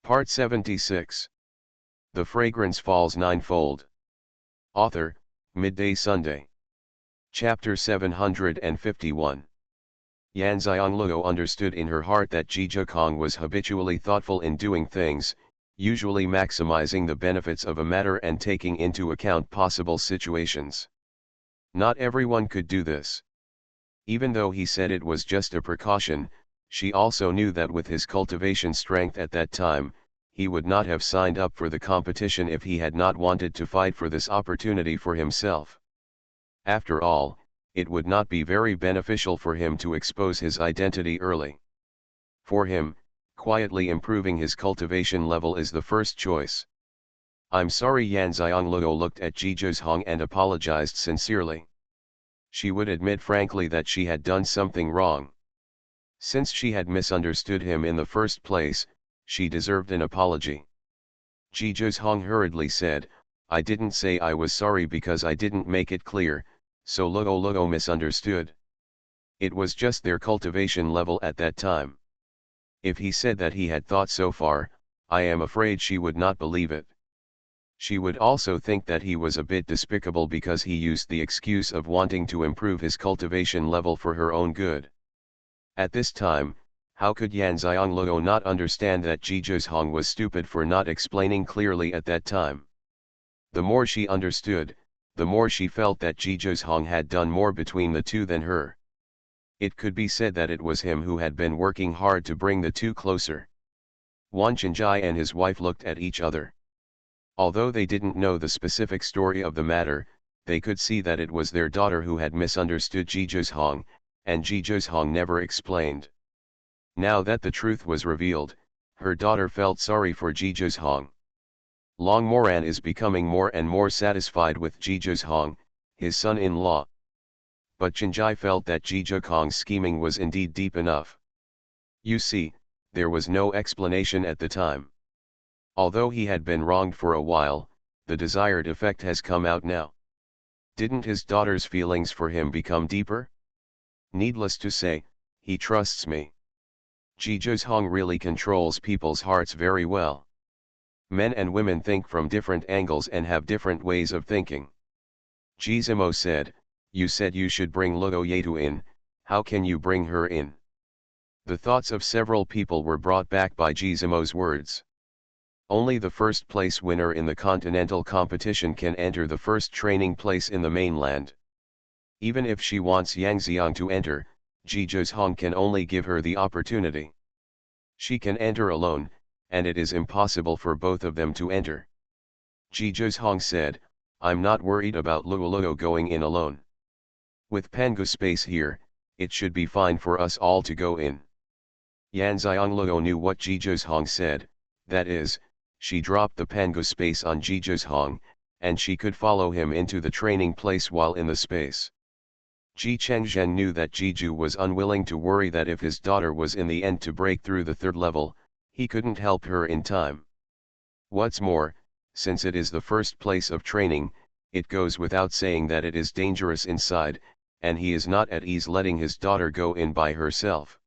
Part 76. The Fragrance Falls Ninefold. Author, Midday Sunday. Chapter 751. Yanxiang understood in her heart that Zhizhikong was habitually thoughtful in doing things, usually maximizing the benefits of a matter and taking into account possible situations. Not everyone could do this. Even though he said it was just a precaution, she also knew that with his cultivation strength at that time, he would not have signed up for the competition if he had not wanted to fight for this opportunity for himself. After all, it would not be very beneficial for him to expose his identity early. For him, quietly improving his cultivation level is the first choice. "I'm sorry." Yanxiang looked at Zhizhikong and apologized sincerely. She would admit frankly that she had done something wrong. Since she had misunderstood him in the first place, she deserved an apology. Zhizhikong hurriedly said, "I didn't say I was sorry because I didn't make it clear, so Luo misunderstood. It was just their cultivation level at that time." If he said that he had thought so far, I am afraid she would not believe it. She would also think that he was a bit despicable because he used the excuse of wanting to improve his cultivation level for her own good. At this time, how could Yanxiang not understand that Zhizhikong was stupid for not explaining clearly at that time? The more she understood, the more she felt that Zhizhikong had done more between the two than her. It could be said that it was him who had been working hard to bring the two closer. Xuanhuan and his wife looked at each other. Although they didn't know the specific story of the matter, they could see that it was their daughter who had misunderstood Zhizhikong, and Zhizhikong never explained. Now that the truth was revealed, her daughter felt sorry for Zhizhikong. Long Moran is becoming more and more satisfied with Zhizhikong, his son-in-law. But Xianxia felt that Zhizhikong's scheming was indeed deep enough. You see, there was no explanation at the time. Although he had been wronged for a while, the desired effect has come out now. Didn't his daughter's feelings for him become deeper? Needless to say, he trusts me. Zhizhikong really controls people's hearts very well. Men and women think from different angles and have different ways of thinking. Gizmo said, "You said you should bring Luo Yetu in, how can you bring her in?" The thoughts of several people were brought back by Gizmo's words. Only the first place winner in the continental competition can enter the first training place in the mainland. Even if she wants Yanxiang to enter, Zhizhikong can only give her the opportunity. She can enter alone, and it is impossible for both of them to enter. Zhizhikong said, "I'm not worried about Luo going in alone. With Pangu space here, it should be fine for us all to go in." Yanxiang knew what Zhizhikong said, that is, she dropped the Pangu space on Zhizhikong, and she could follow him into the training place while in the space. Ji Chengzhen knew that Jiju was unwilling to worry that if his daughter was in the end to break through the third level, he couldn't help her in time. What's more, since it is the first place of training, it goes without saying that it is dangerous inside, and he is not at ease letting his daughter go in by herself.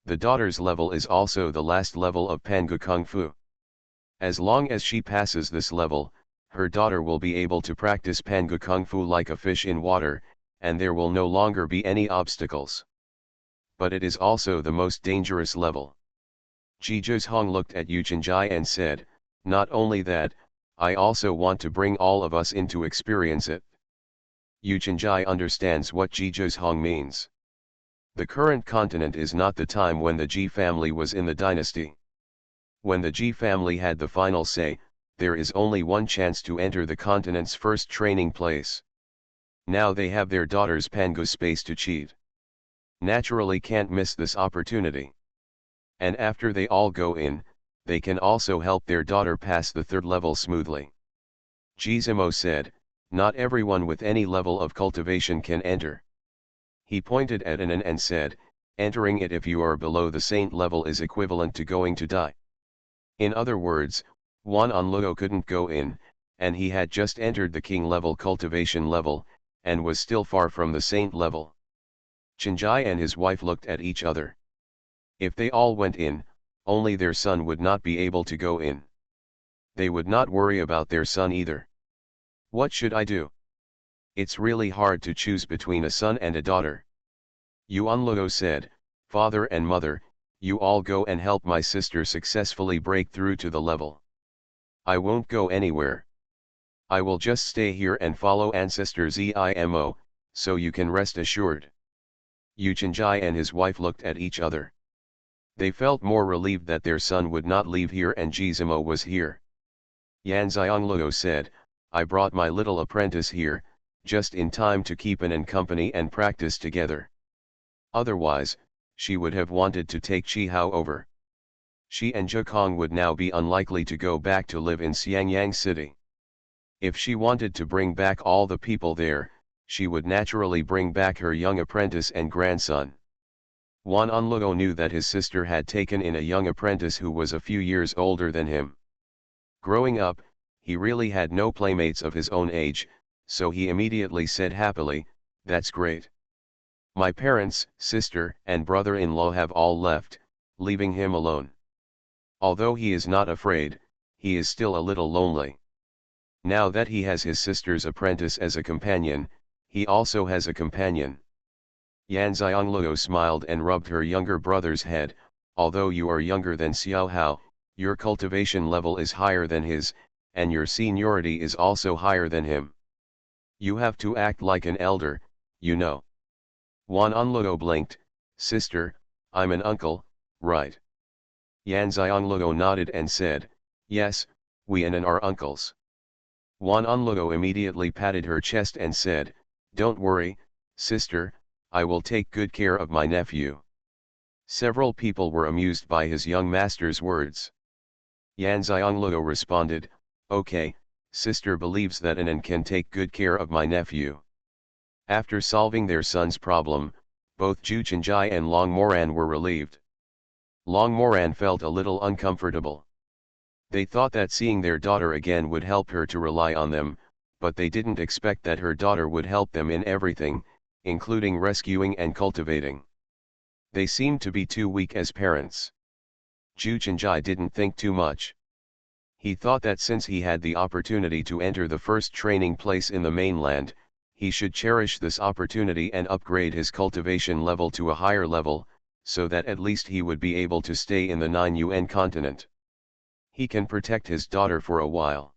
The daughter's level is also the last level of Pangu Kung Fu. As long as she passes this level, her daughter will be able to practice Pangu Kung Fu like a fish in water, and there will no longer be any obstacles. But it is also the most dangerous level. Zhizhikong looked at Xianxia and said, "Not only that, I also want to bring all of us in to experience it." Xianxia understands what Zhizhikong means. The current continent is not the time when the Ji family was in the dynasty. When the Ji family had the final say, there is only one chance to enter the continent's first training place. Now they have their daughter's Pangu space to cheat. Naturally can't miss this opportunity. And after they all go in, they can also help their daughter pass the third level smoothly. Gizmo said, "Not everyone with any level of cultivation can enter." He pointed at Anan and said, "Entering it if you are below the saint level is equivalent to going to die." In other words, Xuanhuan couldn't go in, and he had just entered the king level cultivation level, and was still far from the saint level. Xianxia and his wife looked at each other. If they all went in, only their son would not be able to go in. They would not worry about their son either. What should I do? It's really hard to choose between a son and a daughter. Xuanhuan said, "Father and mother, you all go and help my sister successfully break through to the level. I won't go anywhere. I will just stay here and follow ancestor Zimo, so you can rest assured." Xianxia and his wife looked at each other. They felt more relieved that their son would not leave here and Zimo was here. Xianxia said, "I brought my little apprentice here, just in time to keep an company and practice together. Otherwise, she would have wanted to take Qihao over. She and Zhekong would now be unlikely to go back to live in Xiangyang City. If she wanted to bring back all the people there, she would naturally bring back her young apprentice and grandson." Xuanhuan knew that his sister had taken in a young apprentice who was a few years older than him. Growing up, he really had no playmates of his own age, so he immediately said happily, "That's great. My parents, sister, and brother-in-law have all left, leaving him alone. Although he is not afraid, he is still a little lonely. Now that he has his sister's apprentice as a companion, he also has a companion." Yanxiangluo smiled and rubbed her younger brother's head. "Although you are younger than Xiao Hao, your cultivation level is higher than his, and your seniority is also higher than him. You have to act like an elder, you know." Xuanhuan blinked. "Sister, I'm an uncle, right?" Yanxiangluo nodded and said, "Yes, we and are uncles." Xuanhuan immediately patted her chest and said, "Don't worry, sister, I will take good care of my nephew." Several people were amused by his young master's words. Yanxiangluo responded, "Okay, sister believes that Anan can take good care of my nephew." After solving their son's problem, both Xianxia and Long Moran were relieved. Long Moran felt a little uncomfortable. They thought that seeing their daughter again would help her to rely on them, but they didn't expect that her daughter would help them in everything, including rescuing and cultivating. They seemed to be too weak as parents. Xianxia didn't think too much. He thought that since he had the opportunity to enter the first training place in the mainland, he should cherish this opportunity and upgrade his cultivation level to a higher level, so that at least he would be able to stay in the 9UN continent. He can protect his daughter for a while.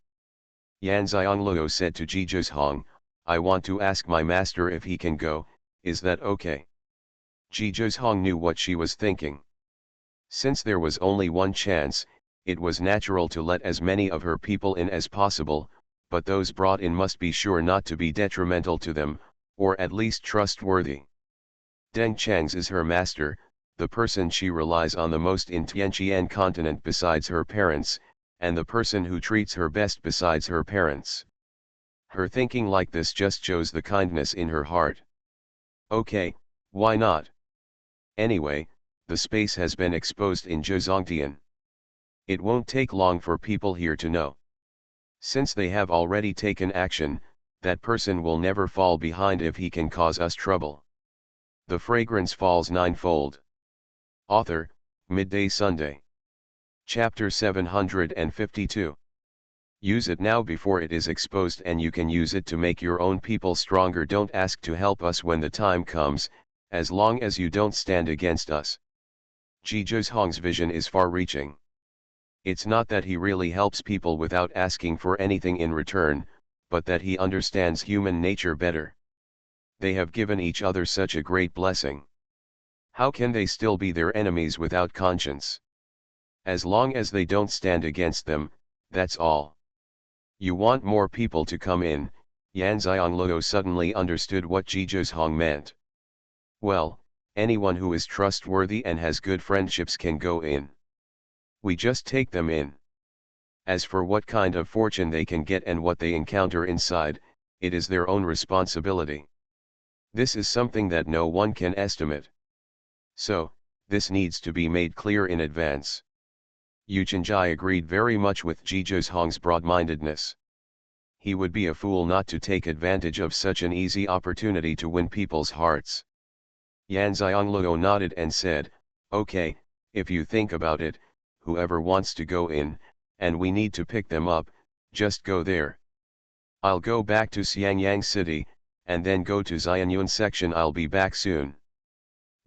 Yanxiangluo said to Zhizhong, "I want to ask my master if he can go, is that okay?" Zhizhong knew what she was thinking. Since there was only one chance, it was natural to let as many of her people in as possible, but those brought in must be sure not to be detrimental to them, or at least trustworthy. Deng Chang's is her master, the person she relies on the most in Tianqian continent besides her parents, and the person who treats her best besides her parents. Her thinking like this just shows the kindness in her heart. Okay, why not? Anyway, the space has been exposed in Zhezongtian. It won't take long for people here to know. Since they have already taken action, that person will never fall behind if he can cause us trouble. The fragrance falls ninefold. Author, Midday Sunday. Chapter 752. Use it now before it is exposed, and you can use it to make your own people stronger. Don't ask to help us when the time comes, as long as you don't stand against us. Zhizhong's vision is far-reaching. It's not that he really helps people without asking for anything in return, but that he understands human nature better. They have given each other such a great blessing. How can they still be their enemies without conscience? As long as they don't stand against them, that's all. You want more people to come in. Yanxiangluo suddenly understood what Zhizhong meant. Well, anyone who is trustworthy and has good friendships can go in. We just take them in. As for what kind of fortune they can get and what they encounter inside, it is their own responsibility. This is something that no one can estimate. So, this needs to be made clear in advance. Xianxia agreed very much with Zhizhong's broad-mindedness. He would be a fool not to take advantage of such an easy opportunity to win people's hearts. Yanxiangluo nodded and said, "Okay, if you think about it, whoever wants to go in, and we need to pick them up, just go there. I'll go back to Xiangyang City, and then go to Xuanhuan section. I'll be back soon.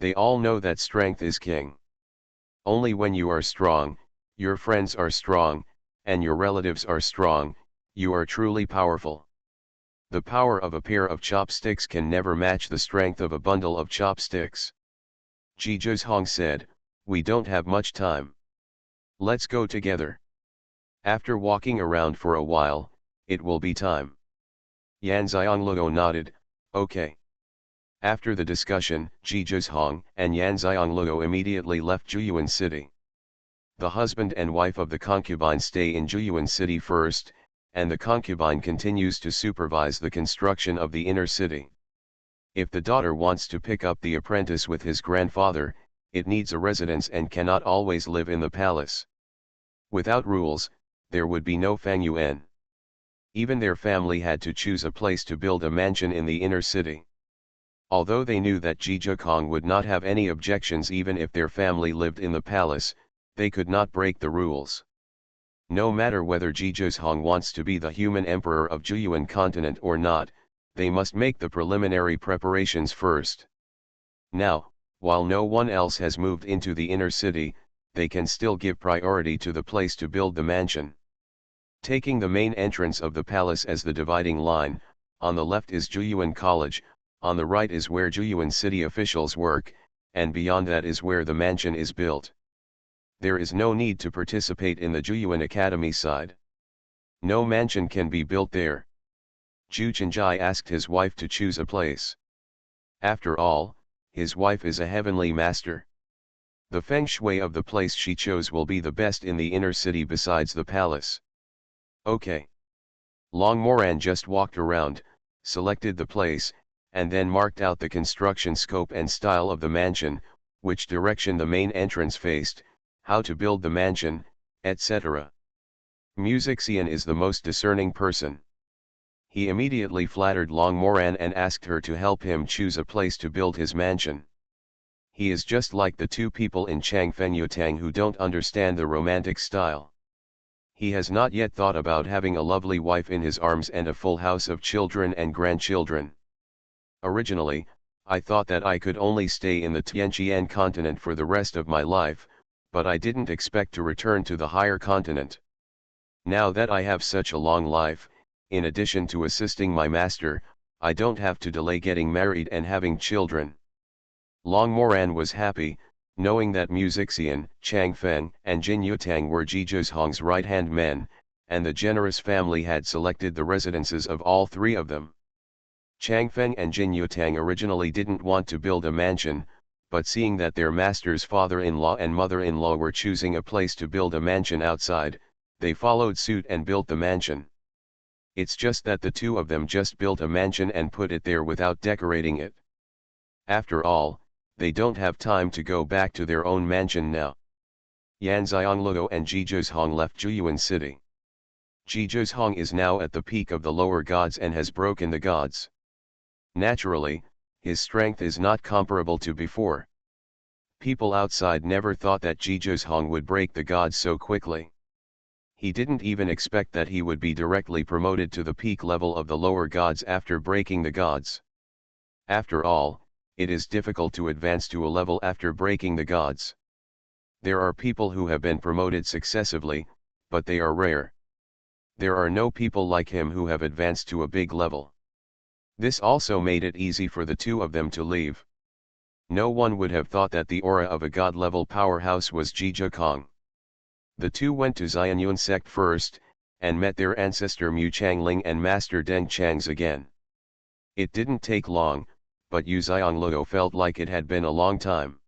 They all know that strength is king. Only when you are strong, your friends are strong, and your relatives are strong, you are truly powerful. The power of a pair of chopsticks can never match the strength of a bundle of chopsticks. Xuanhuan said, "We don't have much time. Let's go together." After walking around for a while, it will be time. Yanxiangluo nodded, okay. After the discussion, Xuanhuan and Yanxiangluo immediately left Zhuyuan City. The husband and wife of the concubine stay in Zhuyuan City first, and the concubine continues to supervise the construction of the inner city. If the daughter wants to pick up the apprentice with his grandfather, it needs a residence and cannot always live in the palace. Without rules, there would be no Fangyuan. Even their family had to choose a place to build a mansion in the inner city. Although they knew that Zhijikong would not have any objections even if their family lived in the palace, they could not break the rules. No matter whether Zhijikong wants to be the human emperor of Zhuyuan continent or not, they must make the preliminary preparations first. Now, while no one else has moved into the inner city, they can still give priority to the place to build the mansion. Taking the main entrance of the palace as the dividing line, on the left is Zhuyuan College, on the right is where Zhuyuan city officials work, and beyond that is where the mansion is built. There is no need to participate in the Zhuyuan Academy side. No mansion can be built there. Zhu Chenjai asked his wife to choose a place. After all, his wife is a heavenly master. The feng shui of the place she chose will be the best in the inner city besides the palace. Okay. Long Moran just walked around, selected the place, and then marked out the construction scope and style of the mansion, which direction the main entrance faced, how to build the mansion, etc. Xian is the most discerning person. He immediately flattered Long Moran and asked her to help him choose a place to build his mansion. He is just like the two people in Changfeng Yutang who don't understand the romantic style. He has not yet thought about having a lovely wife in his arms and a full house of children and grandchildren. Originally, I thought that I could only stay in the Tianqian continent for the rest of my life, but I didn't expect to return to the higher continent. Now that I have such a long life, in addition to assisting my master, I don't have to delay getting married and having children. Long Moran was happy, knowing that Xian, Changfeng, and Jin Yutang were Zhijihong's right-hand men, and the generous family had selected the residences of all three of them. Changfeng and Jin Yutang originally didn't want to build a mansion, but seeing that their master's father-in-law and mother-in-law were choosing a place to build a mansion outside, they followed suit and built the mansion. It's just that the two of them just built a mansion and put it there without decorating it. After all, they don't have time to go back to their own mansion now. Yanxiangluo and Zhijihong left Zhuyuan City. Zhijihong is now at the peak of the lower gods and has broken the gods. Naturally, his strength is not comparable to before. People outside never thought that Zhijihong would break the gods so quickly. He didn't even expect that he would be directly promoted to the peak level of the lower gods after breaking the gods. After all, it is difficult to advance to a level after breaking the gods. There are people who have been promoted successively, but they are rare. There are no people like him who have advanced to a big level. This also made it easy for the two of them to leave. No one would have thought that the aura of a god-level powerhouse was Zhijikong. The two went to Xuanhuan sect first, and met their ancestor Mu Changling and Master Deng Changs again. It didn't take long, but Yu Xiangluo felt like it had been a long time.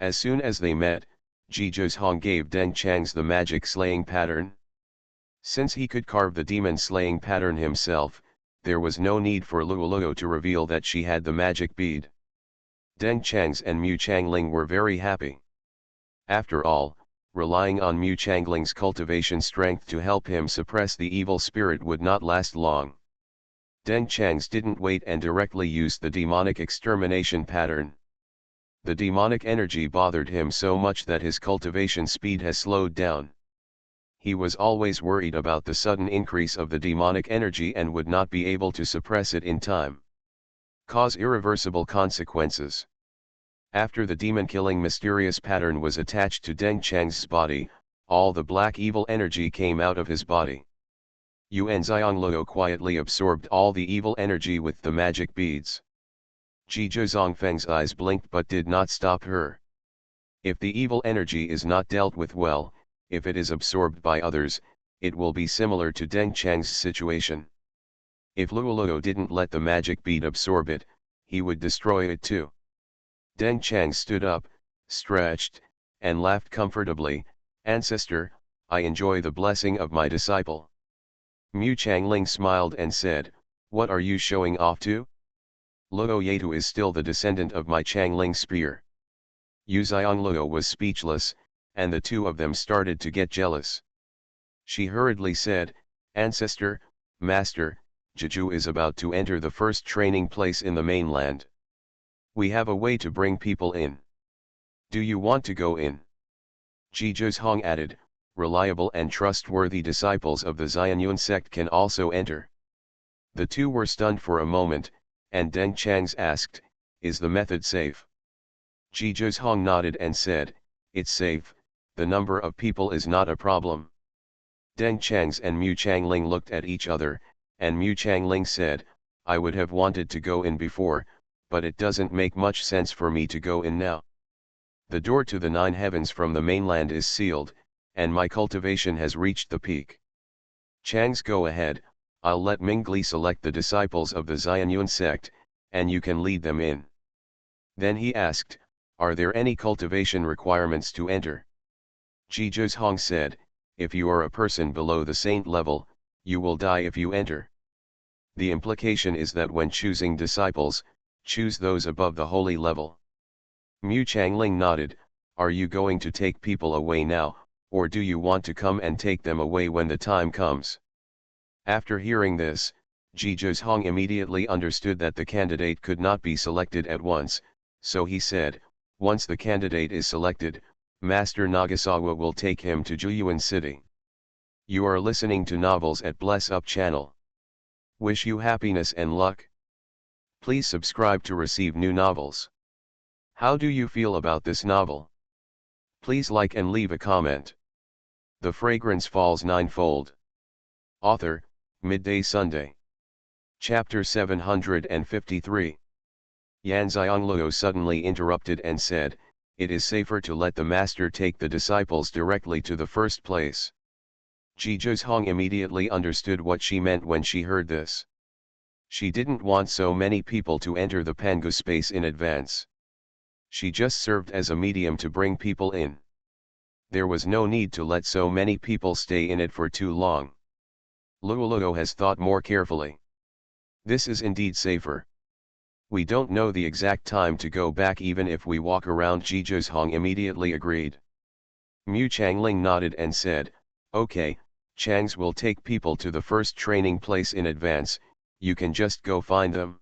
As soon as they met, Zhijihong gave Deng Changs the magic slaying pattern. Since he could carve the demon slaying pattern himself, there was no need for Luoluo to reveal that she had the magic bead. Deng Changs and Mu Changling were very happy. After all, relying on Mu Changling's cultivation strength to help him suppress the evil spirit would not last long. Deng Changs didn't wait and directly used the demonic extermination pattern. The demonic energy bothered him so much that his cultivation speed has slowed down. He was always worried about the sudden increase of the demonic energy and would not be able to suppress it in time. Cause irreversible consequences. After the demon-killing mysterious pattern was attached to Deng Chang's body, all the black evil energy came out of his body. Yuan Xianglou quietly absorbed all the evil energy with the magic beads. Zhizhou Zongfeng's eyes blinked but did not stop her. If the evil energy is not dealt with well, if it is absorbed by others, it will be similar to Deng Chang's situation. If Luoluo didn't let the magic bead absorb it, he would destroy it too. Deng Chang stood up, stretched, and laughed comfortably. "Ancestor, I enjoy the blessing of my disciple." Mu Changling smiled and said, "What are you showing off to?" "Luo Yetu is still the descendant of my Changling spear." Yu Xiangluo was speechless, and the two of them started to get jealous. She hurriedly said, "Ancestor, Master, Jeju is about to enter the first training place in the mainland. We have a way to bring people in. Do you want to go in?" Zhizhou Hong added, "Reliable and trustworthy disciples of the Xianyuan sect can also enter." The two were stunned for a moment, and Deng Chang's asked, "Is the method safe?" Zhizhou Hong nodded and said, "It's safe, the number of people is not a problem." Deng Chang's and Mu Changling looked at each other, and Mu Changling said, "I would have wanted to go in before, but it doesn't make much sense for me to go in now. The door to the 9 heavens from the mainland is sealed, and my cultivation has reached the peak. Chang's go ahead, I'll let Mingli select the disciples of the Xianyuan sect, and you can lead them in." Then he asked, "Are there any cultivation requirements to enter?" Zhizhou Hong said, "If you are a person below the saint level, you will die if you enter. The implication is that when choosing disciples, choose those above the holy level." Mu Changling nodded, "Are you going to take people away now, or do you want to come and take them away when the time comes?" After hearing this, Zhizhou Hong immediately understood that the candidate could not be selected at once, so he said, "Once the candidate is selected, Master Nagasawa will take him to Jueyuan City." You are listening to Novels at Bless Up channel. Wish you happiness and luck. Please subscribe to receive new novels. How do you feel about this novel? Please like and leave a comment. The Fragrance Falls Ninefold. Author, Midday Sunday. Chapter 753. Yan Xiangluo suddenly interrupted and said, "It is safer to let the master take the disciples directly to the first place." Zhizhou Hong immediately understood what she meant when she heard this. She didn't want so many people to enter the Pangu space in advance. She just served as a medium to bring people in. There was no need to let so many people stay in it for too long. Luoluo has thought more carefully. This is indeed safer. We don't know the exact time to go back even if we walk around. Zhizhou Hong immediately agreed. Mu Changling nodded and said, "Okay, Changs will take people to the first training place in advance, you can just go find them."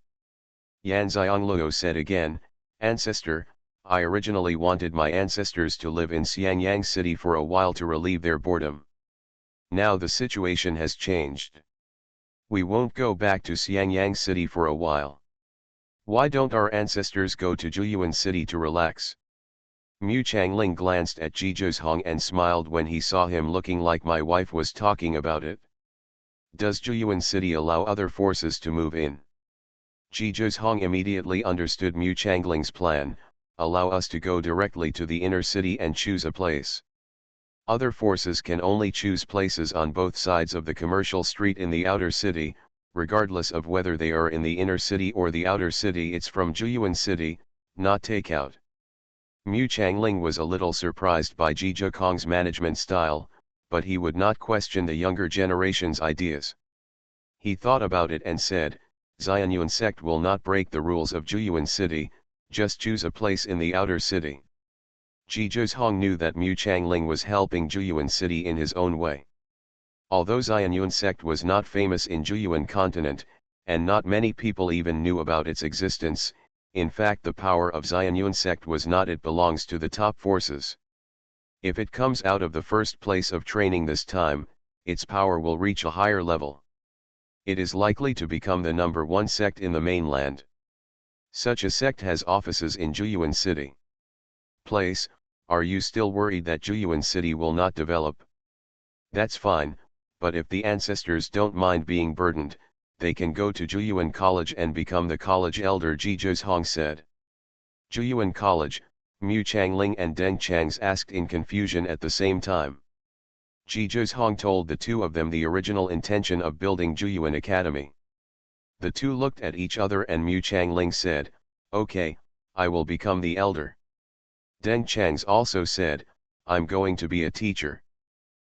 Yan Xiangluo said again, "Ancestor, I originally wanted my ancestors to live in Xiangyang City for a while to relieve their boredom. Now the situation has changed. We won't go back to Xiangyang City for a while. Why don't our ancestors go to Jueyuan City to relax?" Mu Changling glanced at Zhizhou Hong and smiled when he saw him looking like my wife was talking about it. "Does Jueyuan City allow other forces to move in?" Zhizhou Hong immediately understood Mu Changling's plan, "Allow us to go directly to the inner city and choose a place. Other forces can only choose places on both sides of the commercial street in the outer city, regardless of whether they are in the inner city or the outer city. It's from Jueyuan City, not takeout." Mu Changling was a little surprised by Zhizhou Hong's management style, but he would not question the younger generation's ideas. He thought about it and said, "Xianyuan sect will not break the rules of Jueyuan City, just choose a place in the outer city." Zhizhou Hong knew that Mu Changling was helping Jueyuan City in his own way. Although Xianyuan sect was not famous in Jueyuan continent, and not many people even knew about its existence, In fact, the power of Xianhuan sect was not it belongs to the top forces. If it comes out of the first place of training this time, its power will reach a higher level. It is likely to become the number one sect in the mainland. Such a sect has offices in Xuanhuan City. Place, are you still worried that Xuanhuan City will not develop? That's fine, but if the ancestors don't mind being burdened, they can go to Xuanhuan College and become the college elder, Ji Zhong said. Xuanhuan College, Mu Changling and Deng Changs asked in confusion at the same time. Ji Zhong told the two of them the original intention of building Xuanhuan Academy. The two looked at each other and Mu Changling said, "Okay, I will become the elder." Deng Changs also said, "I'm going to be a teacher.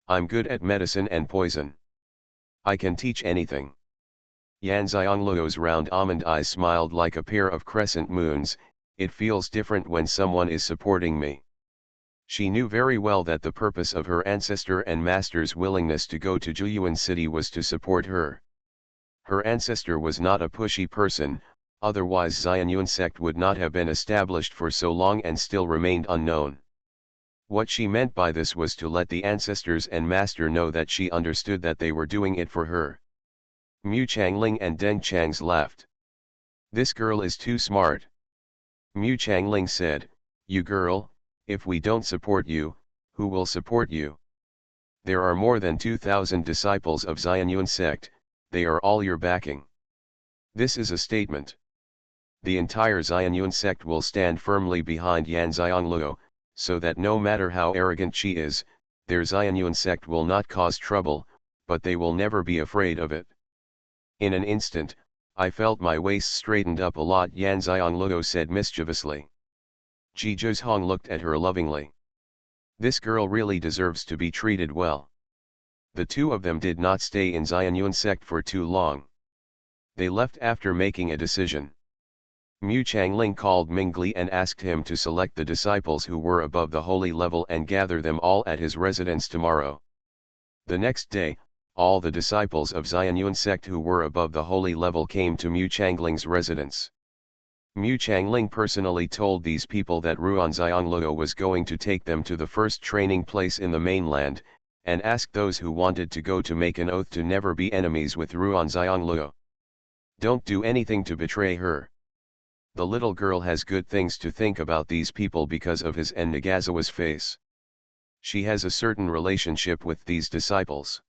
I'm good at medicine and poison. I can teach anything." Yan Xiangluo's round almond eyes smiled like a pair of crescent moons. It feels different when someone is supporting me. She knew very well that the purpose of her ancestor and master's willingness to go to Xuanhuan City was to support her. Her ancestor was not a pushy person, otherwise Xianhuan sect would not have been established for so long and still remained unknown. What she meant by this was to let the ancestors and master know that she understood that they were doing it for her. Mu Changling and Deng Changs laughed. "This girl is too smart." Mu Changling said, "You girl, if we don't support you, who will support you? There are more than 2,000 disciples of Xianhuan sect, they are all your backing. This is a statement. The entire Xianhuan sect will stand firmly behind Yan Xiangluo, so that no matter how arrogant she is, their Xianhuan sect will not cause trouble, but they will never be afraid of it." In an instant, I felt my waist straightened up a lot, Yan Xiangluo said mischievously. Ji Zhong looked at her lovingly. This girl really deserves to be treated well. The two of them did not stay in Xianhuan sect for too long. They left after making a decision. Mu Changling called Mingli and asked him to select the disciples who were above the holy level and gather them all at his residence tomorrow. The next day, all the disciples of Xianhuan sect who were above the holy level came to Mu Changling's residence. Mu Changling personally told these people that Ruan Xiangluo was going to take them to the first training place in the mainland, and asked those who wanted to go to make an oath to never be enemies with Ruan Xiangluo. Don't do anything to betray her. The little girl has good things to think about these people because of his and Nagasawa's face. She has a certain relationship with these disciples.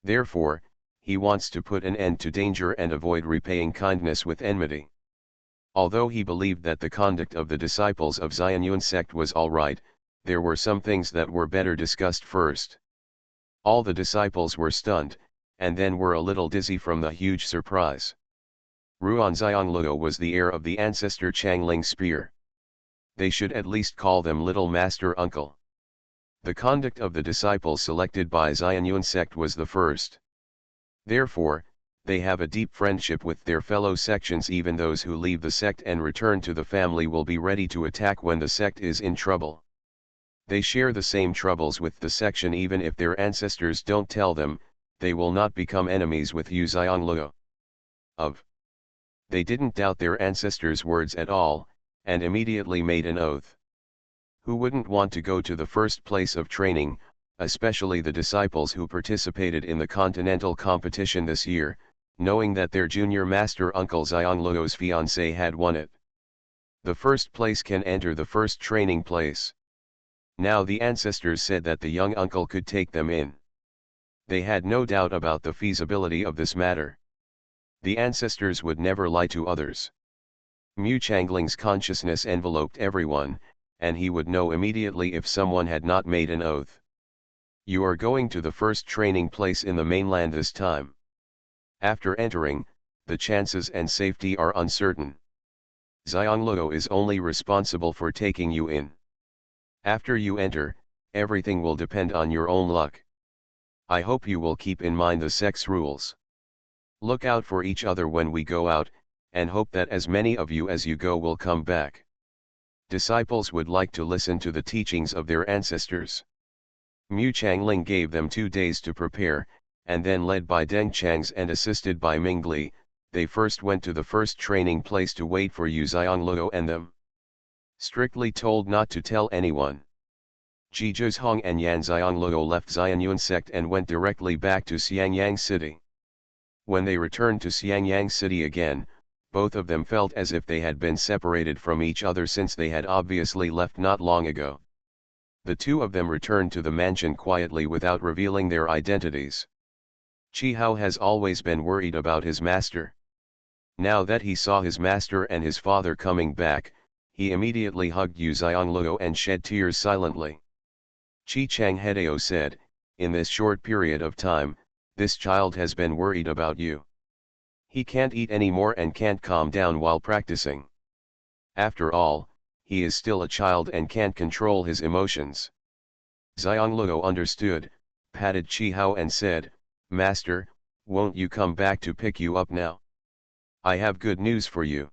Therefore, he wants to put an end to danger and avoid repaying kindness with enmity. Although he believed that the conduct of the disciples of Xianhuan sect was all right, there were some things that were better discussed first. All the disciples were stunned, and then were a little dizzy from the huge surprise. Ruan Xiangluo was the heir of the ancestor Changling spear. They should at least call them Little Master Uncle. The conduct of the disciples selected by Xianhuan sect was the first. Therefore, they have a deep friendship with their fellow sections. Even those who leave the sect and return to the family will be ready to attack when the sect is in trouble. They share the same troubles with the section. Even if their ancestors don't tell them, they will not become enemies with Yu Xiangluo. They didn't doubt their ancestors' words at all, and immediately made an oath. Who wouldn't want to go to the first place of training, especially the disciples who participated in the continental competition this year, knowing that their junior master uncle Xiangluo's fiancé had won it? The first place can enter the first training place. Now the ancestors said that the young uncle could take them in. They had no doubt about the feasibility of this matter. The ancestors would never lie to others. Mu Changling's consciousness enveloped everyone, and he would know immediately if someone had not made an oath. You are going to the first training place in the mainland this time. After entering, the chances and safety are uncertain. Xiangluo is only responsible for taking you in. After you enter, everything will depend on your own luck. I hope you will keep in mind the sex rules. Look out for each other when we go out, and hope that as many of you as you go will come back. Disciples would like to listen to the teachings of their ancestors. Mu Changling gave them 2 days to prepare, and then led by Deng Changs and assisted by Mingli, they first went to the first training place to wait for Yu Xianglou and them. Strictly told not to tell anyone. Ji Zhozhong and Yan Xianglou left Xianyuan sect and went directly back to Xiangyang city. When they returned to Xiangyang city again, both of them felt as if they had been separated from each other since they had obviously left not long ago. The two of them returned to the mansion quietly without revealing their identities. Chi Hao has always been worried about his master. Now that he saw his master and his father coming back, he immediately hugged Yu Xianglou and shed tears silently. Chi Chang Hedeo said, "In this short period of time, this child has been worried about you. He can't eat anymore and can't calm down while practicing. After all, he is still a child and can't control his emotions." Xianglou understood, patted Chi Hao and said, "Master, won't you come back to pick you up now? I have good news for you.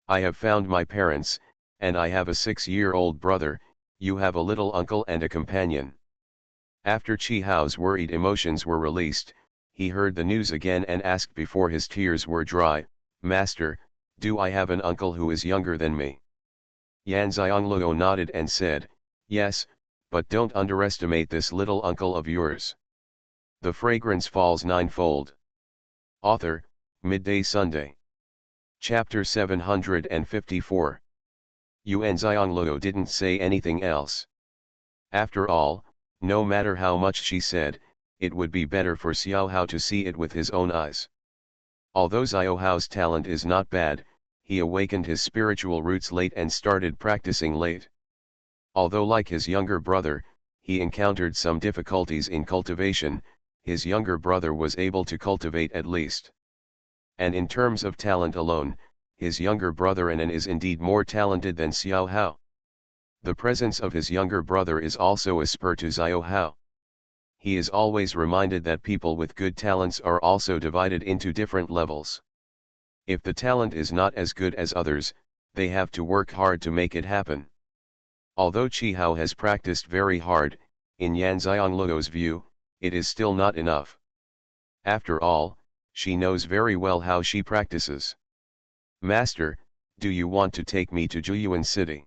I have found my parents, and I have a 6-year-old brother. You have a little uncle and a companion." After Chi Hao's worried emotions were released, he heard the news again and asked before his tears were dry, "Master, do I have an uncle who is younger than me?" Yan Xianglou nodded and said, "Yes, but don't underestimate this little uncle of yours." The Fragrance Falls Ninefold. Author, Midday Sunday. Chapter 754. Yuan Xianglou didn't say anything else. After all, no matter how much she said, it would be better for Xiao Hao to see it with his own eyes. Although Xiao Hao's talent is not bad, he awakened his spiritual roots late and started practicing late. Although like his younger brother, he encountered some difficulties in cultivation, his younger brother was able to cultivate at least. And in terms of talent alone, his younger brother Anan is indeed more talented than Xiao Hao. The presence of his younger brother is also a spur to Xiao Hao. He is always reminded that people with good talents are also divided into different levels. If the talent is not as good as others, they have to work hard to make it happen. Although Chi Hao has practiced very hard, in Yan Xianglou's view, it is still not enough. After all, she knows very well how she practices. "Master, do you want to take me to Zhuyuan city?"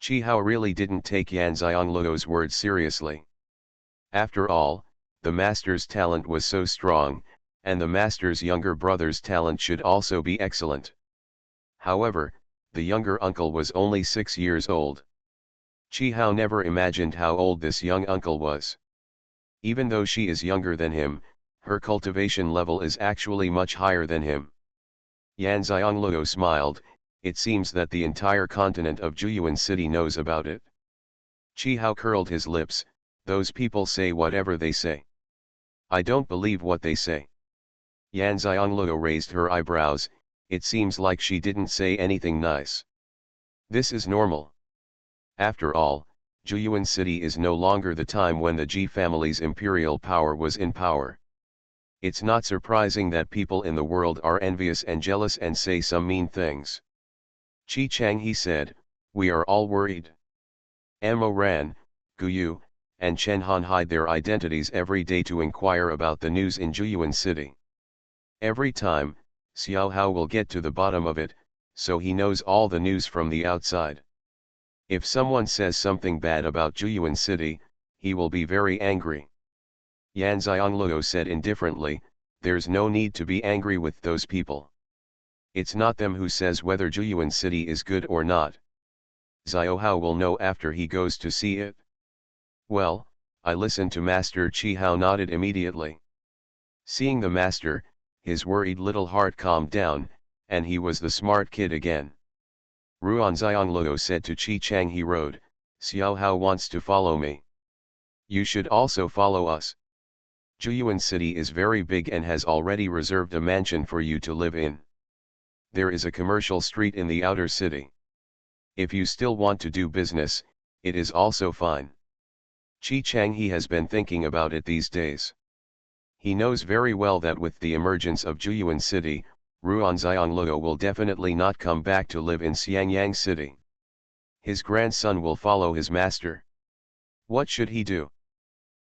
Chi Hao really didn't take Yan Xianglou's words seriously. After all, the master's talent was so strong, and the master's younger brother's talent should also be excellent. However, the younger uncle was only 6 years old. Chi Hao never imagined how old this young uncle was. Even though she is younger than him, her cultivation level is actually much higher than him. Yan Xianglou smiled. It seems that the entire continent of Zhuyuan city knows about it. Chi Hao curled his lips. "Those people say whatever they say. I don't believe what they say." Yan Xianglou raised her eyebrows. It seems like she didn't say anything nice. This is normal. After all, Zhuyuan city is no longer the time when the Ji family's imperial power was in power. It's not surprising that people in the world are envious and jealous and say some mean things. "Chi Chang," he said, "we are all worried." Mo Ran, Guyu, and Chen Han hide their identities every day to inquire about the news in Zhuyuan city. Every time, Xiao Hao will get to the bottom of it, so he knows all the news from the outside. If someone says something bad about Zhuyuan city, he will be very angry. Yan Xianglou said indifferently, "There's no need to be angry with those people. It's not them who says whether Zhuyuan city is good or not. Xiao Hao will know after he goes to see it." "Well, I listened to Master." Chi Hao nodded immediately. Seeing the master, his worried little heart calmed down, and he was the smart kid again. Ruan Xianglou said to Chi Chang he rode, "Xiao Hao wants to follow me. You should also follow us. Zhuyuan city is very big and has already reserved a mansion for you to live in. There is a commercial street in the outer city. If you still want to do business, it is also fine." Chi Chang he has been thinking about it these days. He knows very well that with the emergence of Zhuyuan city, Ruan Xianglou will definitely not come back to live in Xiangyang city. His grandson will follow his master. What should he do?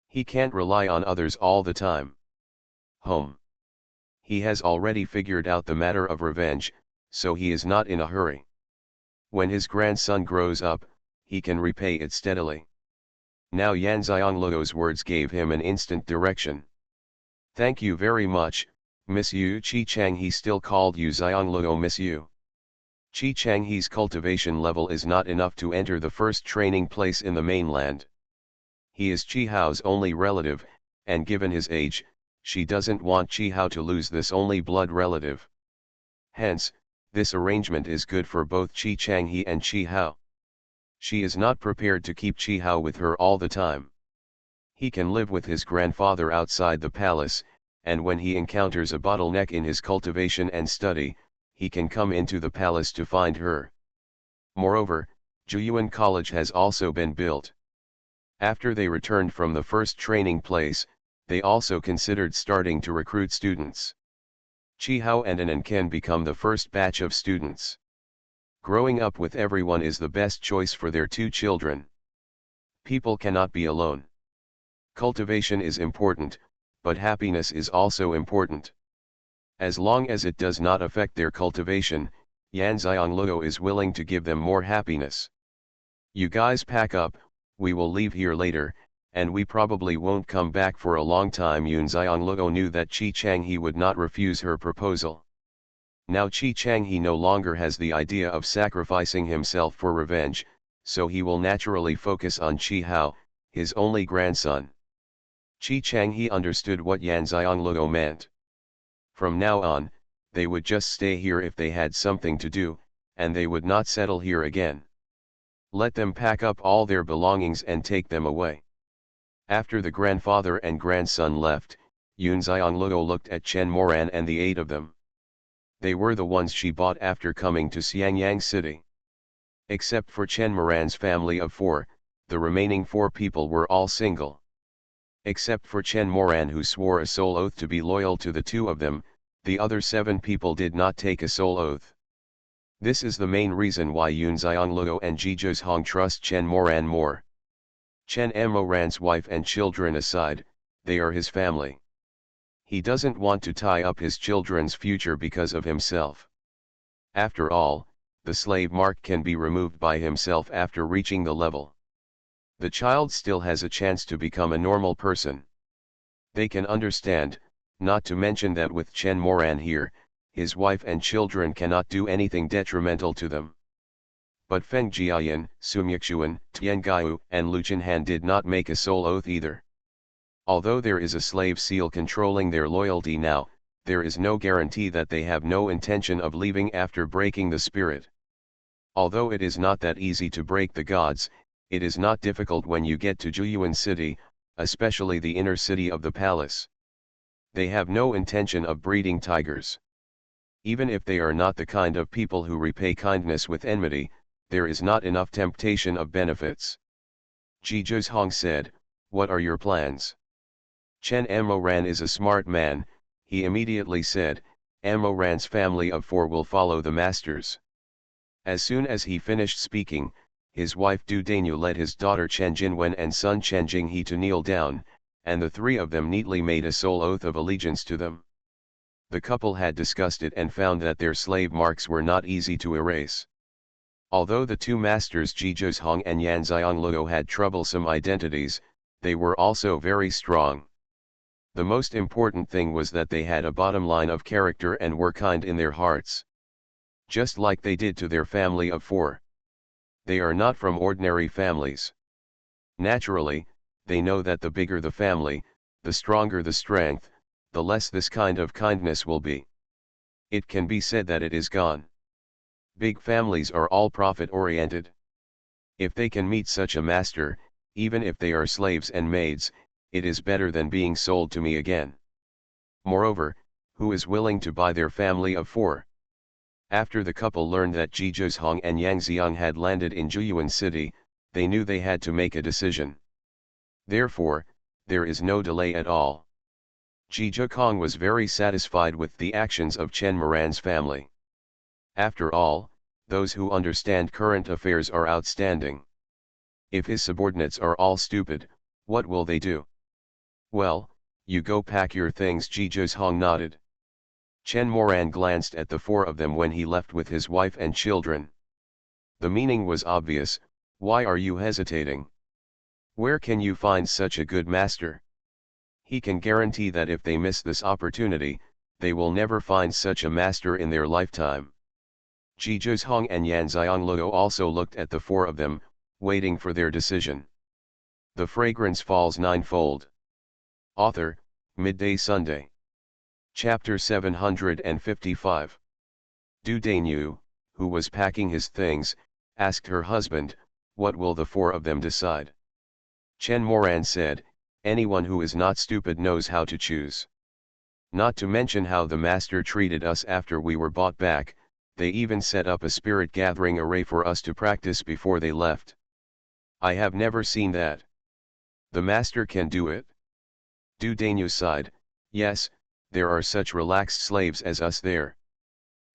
He can't rely on others all the time. Home. He has already figured out the matter of revenge, so he is not in a hurry. When his grandson grows up, he can repay it steadily. Now Yan Xiangluo's words gave him an instant direction. Thank you very much, Miss Yu Qi Chang. He still called Yu Xiangluo Miss Yu. Qi Chang He's cultivation level is not enough to enter the first training place in the mainland. He is Qi Hao's only relative, and given his age, she doesn't want Qi Hao to lose this only blood relative. Hence, this arrangement is good for both Qi Changhe and Qi Hao. She is not prepared to keep Qi Hao with her all the time. He can live with his grandfather outside the palace, and when he encounters a bottleneck in his cultivation and study, he can come into the palace to find her. Moreover, Xuanhuan College has also been built. After they returned from the first training place, they also considered starting to recruit students. Qi Hao and Anan can become the first batch of students. Growing up with everyone is the best choice for their two children. People cannot be alone. Cultivation is important, but happiness is also important. As long as it does not affect their cultivation, Yan Xiangluo is willing to give them more happiness. You guys pack up, we will leave here later, and we probably won't come back for a long time. Yan Xiangluo knew that Qi Changhe would not refuse her proposal. Now Qi Changhe no longer has the idea of sacrificing himself for revenge, so he will naturally focus on Qi Hao, his only grandson. Qi Changhe understood what Yan Xiangluo meant. From now on, they would just stay here if they had something to do, and they would not settle here again. Let them pack up all their belongings and take them away. After the grandfather and grandson left, Yan Xiangluo looked at Chen Moran and the 8 of them. They were the ones she bought after coming to Xiangyang City. Except for Chen Moran's family of 4, the remaining 4 people were all single. Except for Chen Moran, who swore a soul oath to be loyal to the 2 of them, the other 7 people did not take a soul oath. This is the main reason why Yan Xiangluo and Ji Zhong trust Chen Moran more. Chen Moran's wife and children aside, they are his family. He doesn't want to tie up his children's future because of himself. After all, the slave mark can be removed by himself after reaching the level. The child still has a chance to become a normal person. They can understand, not to mention that with Chen Moran here, his wife and children cannot do anything detrimental to them. But Feng Jiayan, Sumyaxuan, Tian Gaiu, and Lu Chenhan did not make a soul oath either. Although there is a slave seal controlling their loyalty now, there is no guarantee that they have no intention of leaving after breaking the spirit. Although it is not that easy to break the gods, it is not difficult when you get to Xuanhuan City, especially the inner city of the palace. They have no intention of breeding tigers. Even if they are not the kind of people who repay kindness with enmity, there is not enough temptation of benefits. Ji Zhong said, "What are your plans?" Chen Moran is a smart man, he immediately said, Moran's family of 4 will follow the masters. As soon as he finished speaking, his wife Du Dainu led his daughter Chen Jinwen and son Chen Jinghe to kneel down, and the 3 of them neatly made a soul oath of allegiance to them. The couple had discussed it and found that their slave marks were not easy to erase. Although the 2 masters Ji Zhong and Yan Xiangluo had troublesome identities, they were also very strong. The most important thing was that they had a bottom line of character and were kind in their hearts. Just like they did to their family of 4. They are not from ordinary families. Naturally, they know that the bigger the family, the stronger the strength, the less this kind of kindness will be. It can be said that it is gone. Big families are all profit-oriented. If they can meet such a master, even if they are slaves and maids, it is better than being sold to me again. Moreover, who is willing to buy their family of 4? After the couple learned that Ji Zhong and Yang Xiang had landed in Xuanhuan City, they knew they had to make a decision. Therefore, there is no delay at all. Ji Zhong was very satisfied with the actions of Chen Moran's family. After all, those who understand current affairs are outstanding. If his subordinates are all stupid, what will they do? Well, you go pack your things. Ji Zhong nodded. Chen Moran glanced at the four of them when he left with his wife and children. The meaning was obvious. Why are you hesitating? Where can you find such a good master? He can guarantee that if they miss this opportunity, they will never find such a master in their lifetime. Zhizhong and Yan Xiangluo also looked at the four of them, waiting for their decision. The Fragrance Falls Ninefold. Author, Midday Sunday. Chapter 755. Du Dainu, who was packing his things, asked her husband, "What will the four of them decide?" Chen Moran said, "Anyone who is not stupid knows how to choose. Not to mention how the master treated us after we were bought back, they even set up a spirit gathering array for us to practice before they left. I have never seen that. The master can do it." Du Dainu sighed, "Yes, there are such relaxed slaves as us there.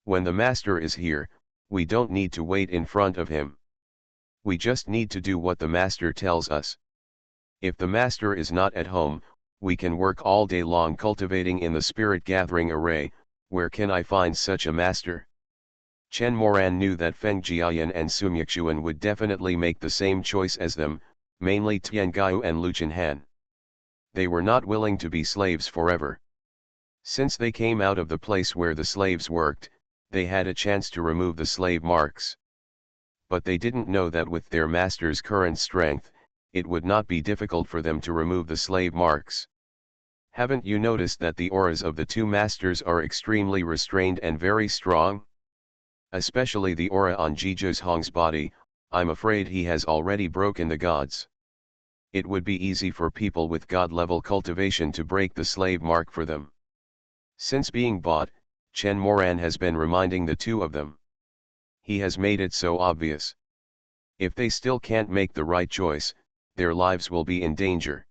When the master is here, we don't need to wait in front of him. We just need to do what the master tells us. If the master is not at home, we can work all day long cultivating in the spirit gathering array. Where can I find such a master?" Chen Moran knew that Feng Jiayan and Xuanhuan would definitely make the same choice as them, mainly Tiangao and Xuanhuan. They were not willing to be slaves forever. Since they came out of the place where the slaves worked, they had a chance to remove the slave marks. But they didn't know that with their master's current strength, it would not be difficult for them to remove the slave marks. Haven't you noticed that the auras of the two masters are extremely restrained and very strong? Especially the aura on Zhizhong's body. I'm afraid he has already broken the gods. It would be easy for people with god-level cultivation to break the slave mark for them. Since being bought, Chen Moran has been reminding the two of them. He has made it so obvious. If they still can't make the right choice, their lives will be in danger.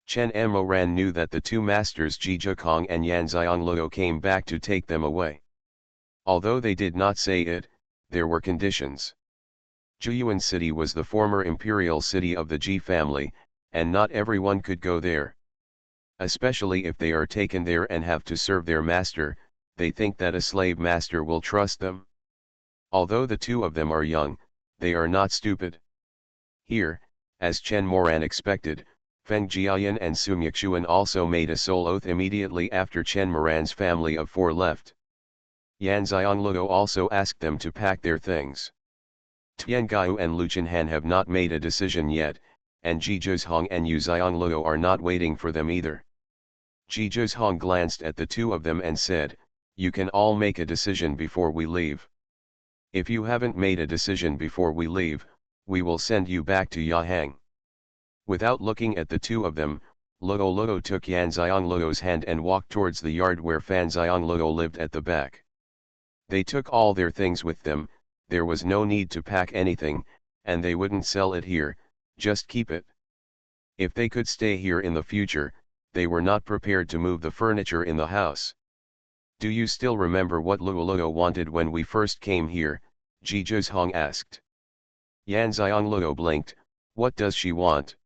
Chen Moran knew that the two masters Zhizhong and Yan Xiangluo came back to take them away. Although they did not say it, there were conditions. Zhuyuan City was the former imperial city of the Ji family, and not everyone could go there. Especially if they are taken there and have to serve their master, they think that a slave master will trust them. Although the two of them are young, they are not stupid. Here, as Chen Moran expected, Feng Jiayan and Xuanhuan also made a soul oath immediately after Chen Moran's family of four left. Yan Xiangluo also asked them to pack their things. Tiangao and Xuanhuan have not made a decision yet, and Zhizhong and Yu Xiangluo are not waiting for them either. Zhizhong glanced at the two of them and said, "You can all make a decision before we leave. If you haven't made a decision before we leave, we will send you back to Yahang." Without looking at the two of them, Luo took Yan Xiangluo's hand and walked towards the yard where Fan Xiangluo lived at the back. They took all their things with them. There was no need to pack anything, and they wouldn't sell it here, just keep it. If they could stay here in the future, they were not prepared to move the furniture in the house. "Do you still remember what Luo wanted when we first came here?" Zhizhong asked. Yan Xiangluo blinked. "What does she want?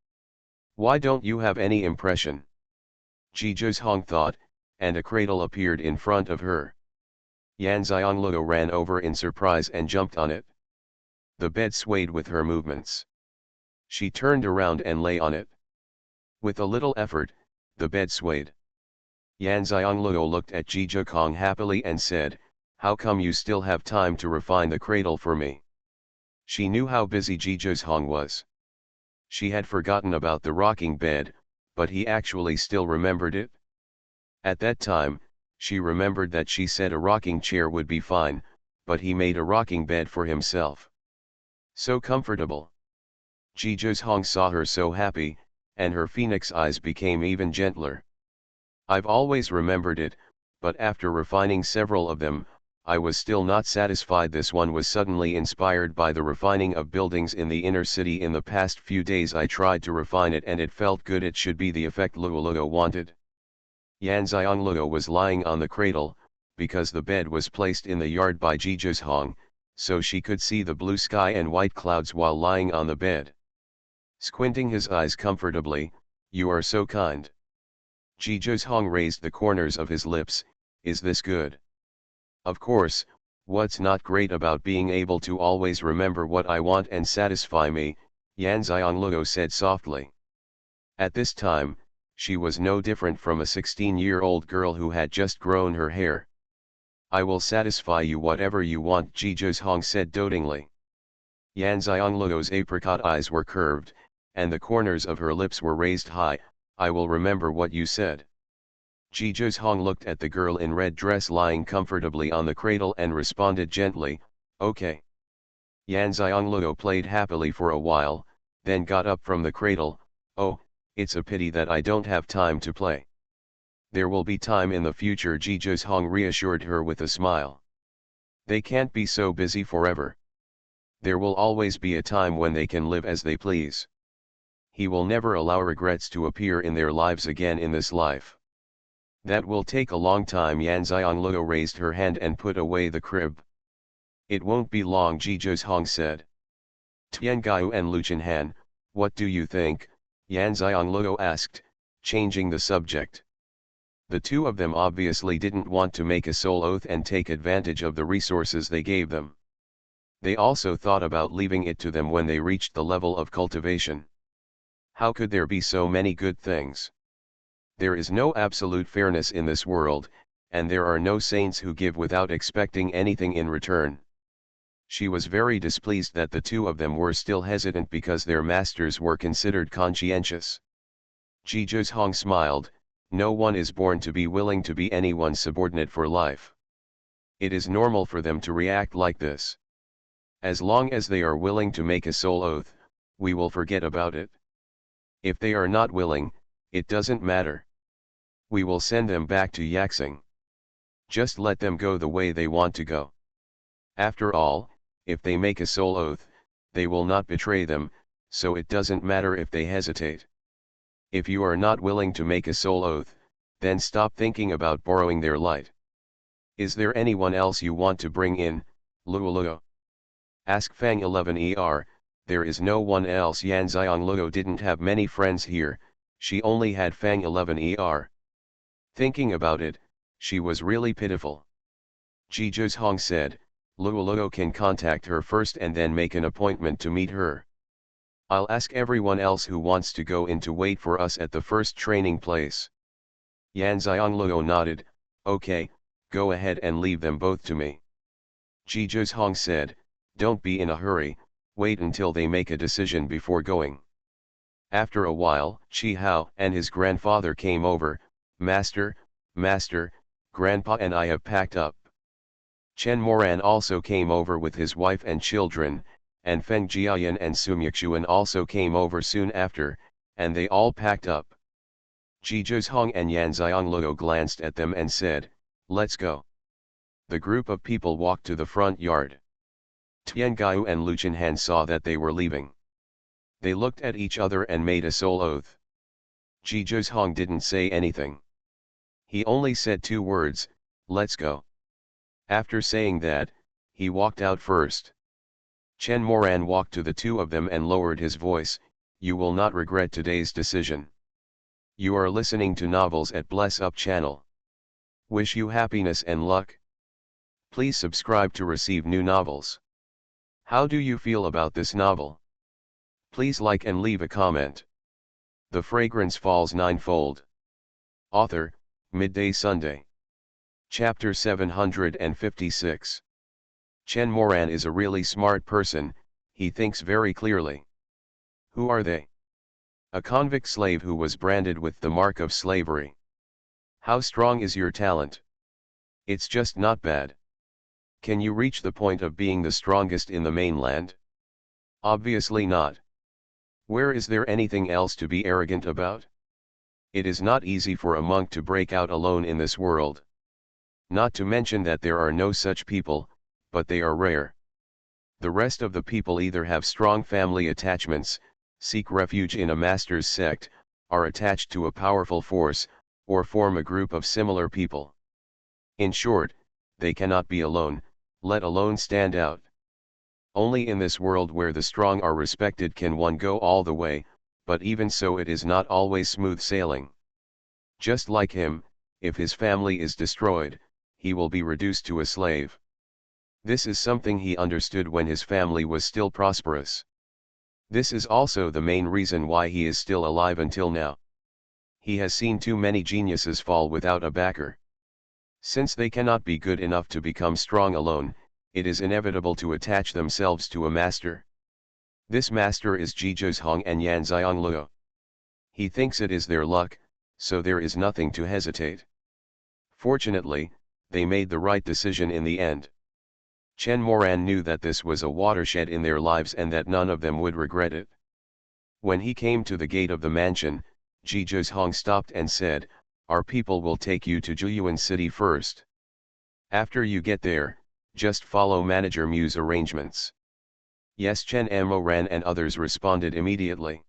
Why don't you have any impression?" Zhizhong thought, and a cradle appeared in front of her. Yan Xiangluo ran over in surprise and jumped on it. The bed swayed with her movements. She turned around and lay on it. With a little effort, the bed swayed. Yan Xiangluo looked at Zhizhong happily and said, "How come you still have time to refine the cradle for me?" She knew how busy Zhizhong was. She had forgotten about the rocking bed, but he actually still remembered it. At that time, she remembered that she said a rocking chair would be fine, but he made a rocking bed for himself. So comfortable. Zhizhong saw her so happy, and her phoenix eyes became even gentler. "I've always remembered it, but after refining several of them, I was still not satisfied. This one was suddenly inspired by the refining of buildings in the inner city. In the past few days I tried to refine it and it felt good. It should be the effect Luo wanted." Yan Xiangluo was lying on the cradle, because the bed was placed in the yard by Zhizhong, so she could see the blue sky and white clouds while lying on the bed. Squinting his eyes comfortably, "You are so kind." Zhizhong raised the corners of his lips, is this good? Of course, what's not great about being able to always remember what I want and satisfy me, Xianxia said softly. At this time, she was no different from a 16-year-old girl who had just grown her hair. I will satisfy you whatever you want, Xianxia said dotingly. Xianxia's apricot eyes were curved, and the corners of her lips were raised high. I will remember what you said. Xianxia looked at the girl in red dress lying comfortably on the cradle and responded gently, okay. Xianxia played happily for a while, then got up from the cradle. Oh, it's a pity that I don't have time to play. There will be time in the future, Xianxia reassured her with a smile. They can't be so busy forever. There will always be a time when they can live as they please. He will never allow regrets to appear in their lives again in this life. That will take a long time. Xianxia raised her hand and put away the crib. It won't be long, Xianxia said. Tiangaiyu and Xuanhuan, what do you think? Xianxia asked, changing the subject. The two of them obviously didn't want to make a soul oath and take advantage of the resources they gave them. They also thought about leaving it to them when they reached the level of cultivation. How could there be so many good things? There is no absolute fairness in this world, and there are no saints who give without expecting anything in return. She was very displeased that the two of them were still hesitant because their masters were considered conscientious. Xianxia smiled. No one is born to be willing to be anyone's subordinate for life. It is normal for them to react like this. As long as they are willing to make a soul oath, we will forget about it. If they are not willing, it doesn't matter. We will send them back to Yaxing. Just let them go the way they want to go. After all, if they make a soul oath, they will not betray them, so it doesn't matter if they hesitate. If you are not willing to make a soul oath, then stop thinking about borrowing their light. Is there anyone else you want to bring in, Luoluo? Ask Fang 11er, there is no one else. Xianxia didn't have many friends here, she only had Fang 11er. Thinking about it, she was really pitiful. Xianxia said, Luoluo can contact her first and then make an appointment to meet her. I'll ask everyone else who wants to go in to wait for us at the first training place. Xianxia nodded, okay, go ahead and leave them both to me. Xianxia said, don't be in a hurry, wait until they make a decision before going. After a while, Qihao and his grandfather came over. Master, Grandpa and I have packed up. Chen Moran also came over with his wife and children, and Feng Jiayan and Sumyaxuan also came over soon after, and they all packed up. Xianxia and Xianxia glanced at them and said, let's go. The group of people walked to the front yard. Tiangaiyu and Xuanhuan saw that they were leaving. They looked at each other and made a soul oath. Xianxia didn't say anything. He only said two words, let's go. After saying that, he walked out first. Chen Moran walked to the two of them and lowered his voice, you will not regret today's decision. You are listening to novels at Bless Up channel. Wish you happiness and luck. Please subscribe to receive new novels. How do you feel about this novel? Please like and leave a comment. The Fragrance Falls Ninefold. Author, Midday Sunday. Chapter 756. Chen Moran is a really smart person, he thinks very clearly. Who are they? A convict slave who was branded with the mark of slavery. How strong is your talent? It's just not bad. Can you reach the point of being the strongest in the mainland? Obviously not. Where is there anything else to be arrogant about? It is not easy for a monk to break out alone in this world. Not to mention that there are no such people, but they are rare. The rest of the people either have strong family attachments, seek refuge in a master's sect, are attached to a powerful force, or form a group of similar people. In short, they cannot be alone, let alone stand out. Only in this world where the strong are respected can one go all the way, but even so it is not always smooth sailing. Just like him, if his family is destroyed, he will be reduced to a slave. This is something he understood when his family was still prosperous. This is also the main reason why he is still alive until now. He has seen too many geniuses fall without a backer. Since they cannot be good enough to become strong alone, it is inevitable to attach themselves to a master. This master is Xuanhuan and Yanxiangluo. He thinks it is their luck, so there is nothing to hesitate. Fortunately, they made the right decision in the end. Chen Moran knew that this was a watershed in their lives and that none of them would regret it. When he came to the gate of the mansion, Xuanhuan stopped and said, "Our people will take you to Xuanhuan City first. After you get there, just follow Manager Mu's arrangements." "Yes." Chen Moran and others responded immediately.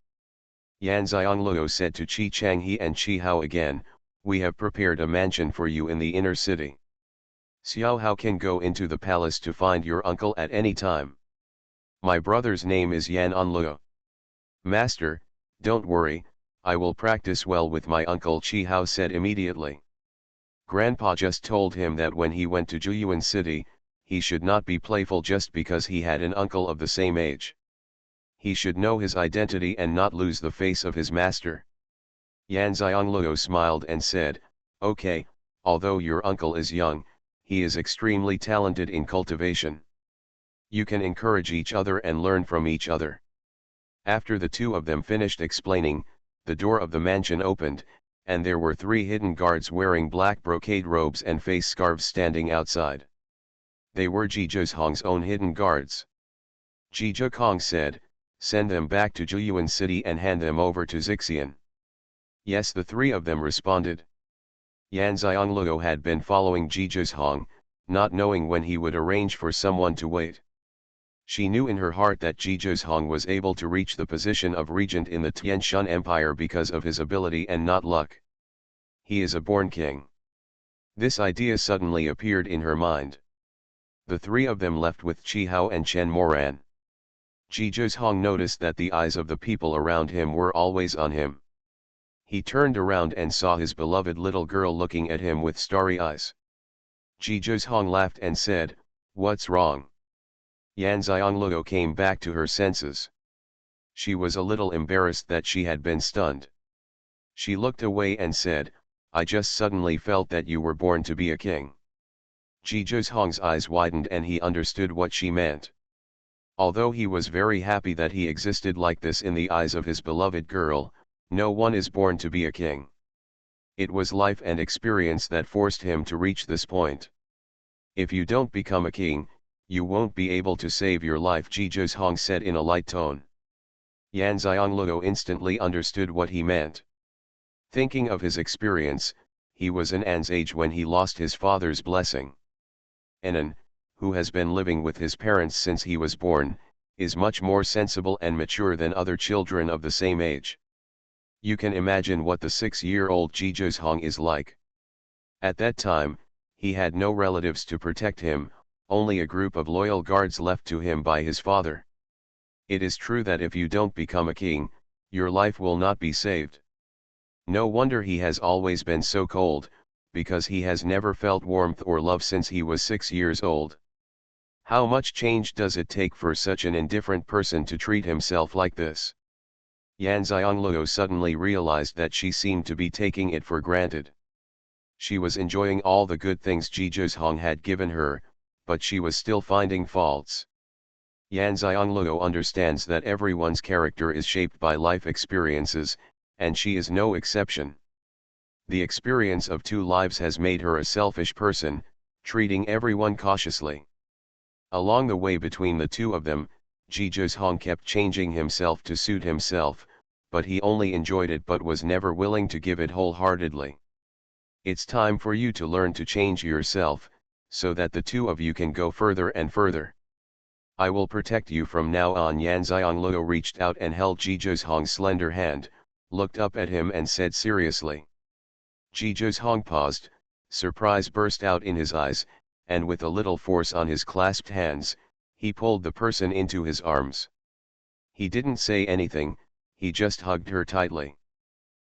Yanxiangluo said to Qi Changhe and Qi Hao again, "We have prepared a mansion for you in the inner city. Xiao Hao can go into the palace to find your uncle at any time. My brother's name is Yan Anluo." "Master, don't worry, I will practice well with my uncle," Qi Hao said immediately. Grandpa just told him that when he went to Xuanhuan City, he should not be playful just because he had an uncle of the same age. He should know his identity and not lose the face of his master. Yanxiangluo smiled and said, "Okay, although your uncle is young, he is extremely talented in cultivation. You can encourage each other and learn from each other." After the two of them finished explaining, the door of the mansion opened, and there were 3 hidden guards wearing black brocade robes and face scarves standing outside. They were Xuanhuan's own hidden guards. Xuanhuan said, "Send them back to Xuanhuan City and hand them over to Xixian." "Yes," the 3 of them responded. Yanxiangluo had been following Xuanhuan, not knowing when he would arrange for someone to wait. She knew in her heart that Xuanhuan was able to reach the position of regent in the Tianshan Empire because of his ability and not luck. He is a born king. This idea suddenly appeared in her mind. The 3 of them left with Qi Hao and Chen Moran. Xuanhuan noticed that the eyes of the people around him were always on him. He turned around and saw his beloved little girl looking at him with starry eyes. Xuanhuan laughed and said, "What's wrong?" Yanxiangluo came back to her senses. She was a little embarrassed that she had been stunned. She looked away and said, "I just suddenly felt that you were born to be a king." Xuanhuan's eyes widened and he understood what she meant. Although he was very happy that he existed like this in the eyes of his beloved girl, no one is born to be a king. It was life and experience that forced him to reach this point. If you don't become a king, you won't be able to save your life, Xuanhuan said in a light tone. Yanxiangluo instantly understood what he meant. Thinking of his experience, he was in An's age when he lost his father's blessing. Anan, who has been living with his parents since he was born, is much more sensible and mature than other children of the same age. You can imagine what the 6-year-old Xuanhuan is like. At that time, he had no relatives to protect him, only a group of loyal guards left to him by his father. It is true that if you don't become a king, your life will not be saved. No wonder he has always been so cold, because he has never felt warmth or love since he was 6 years old. How much change does it take for such an indifferent person to treat himself like this? Yanxiangluo suddenly realized that she seemed to be taking it for granted. She was enjoying all the good things Xuanhuan had given her, but she was still finding faults. Yanxiangluo understands that everyone's character is shaped by life experiences, and she is no exception. The experience of 2 lives has made her a selfish person, treating everyone cautiously. Along the way between the 2 of them, Xuanhuan kept changing himself to suit himself, but he only enjoyed it but was never willing to give it wholeheartedly. It's time for you to learn to change yourself, so that the 2 of you can go further and further. I will protect you from now on. Yanxiangluo reached out and held Xuanhuan's slender hand, looked up at him and said seriously. Xuanhuan paused, surprise burst out in his eyes, and with a little force on his clasped hands, he pulled the person into his arms. He didn't say anything, he just hugged her tightly.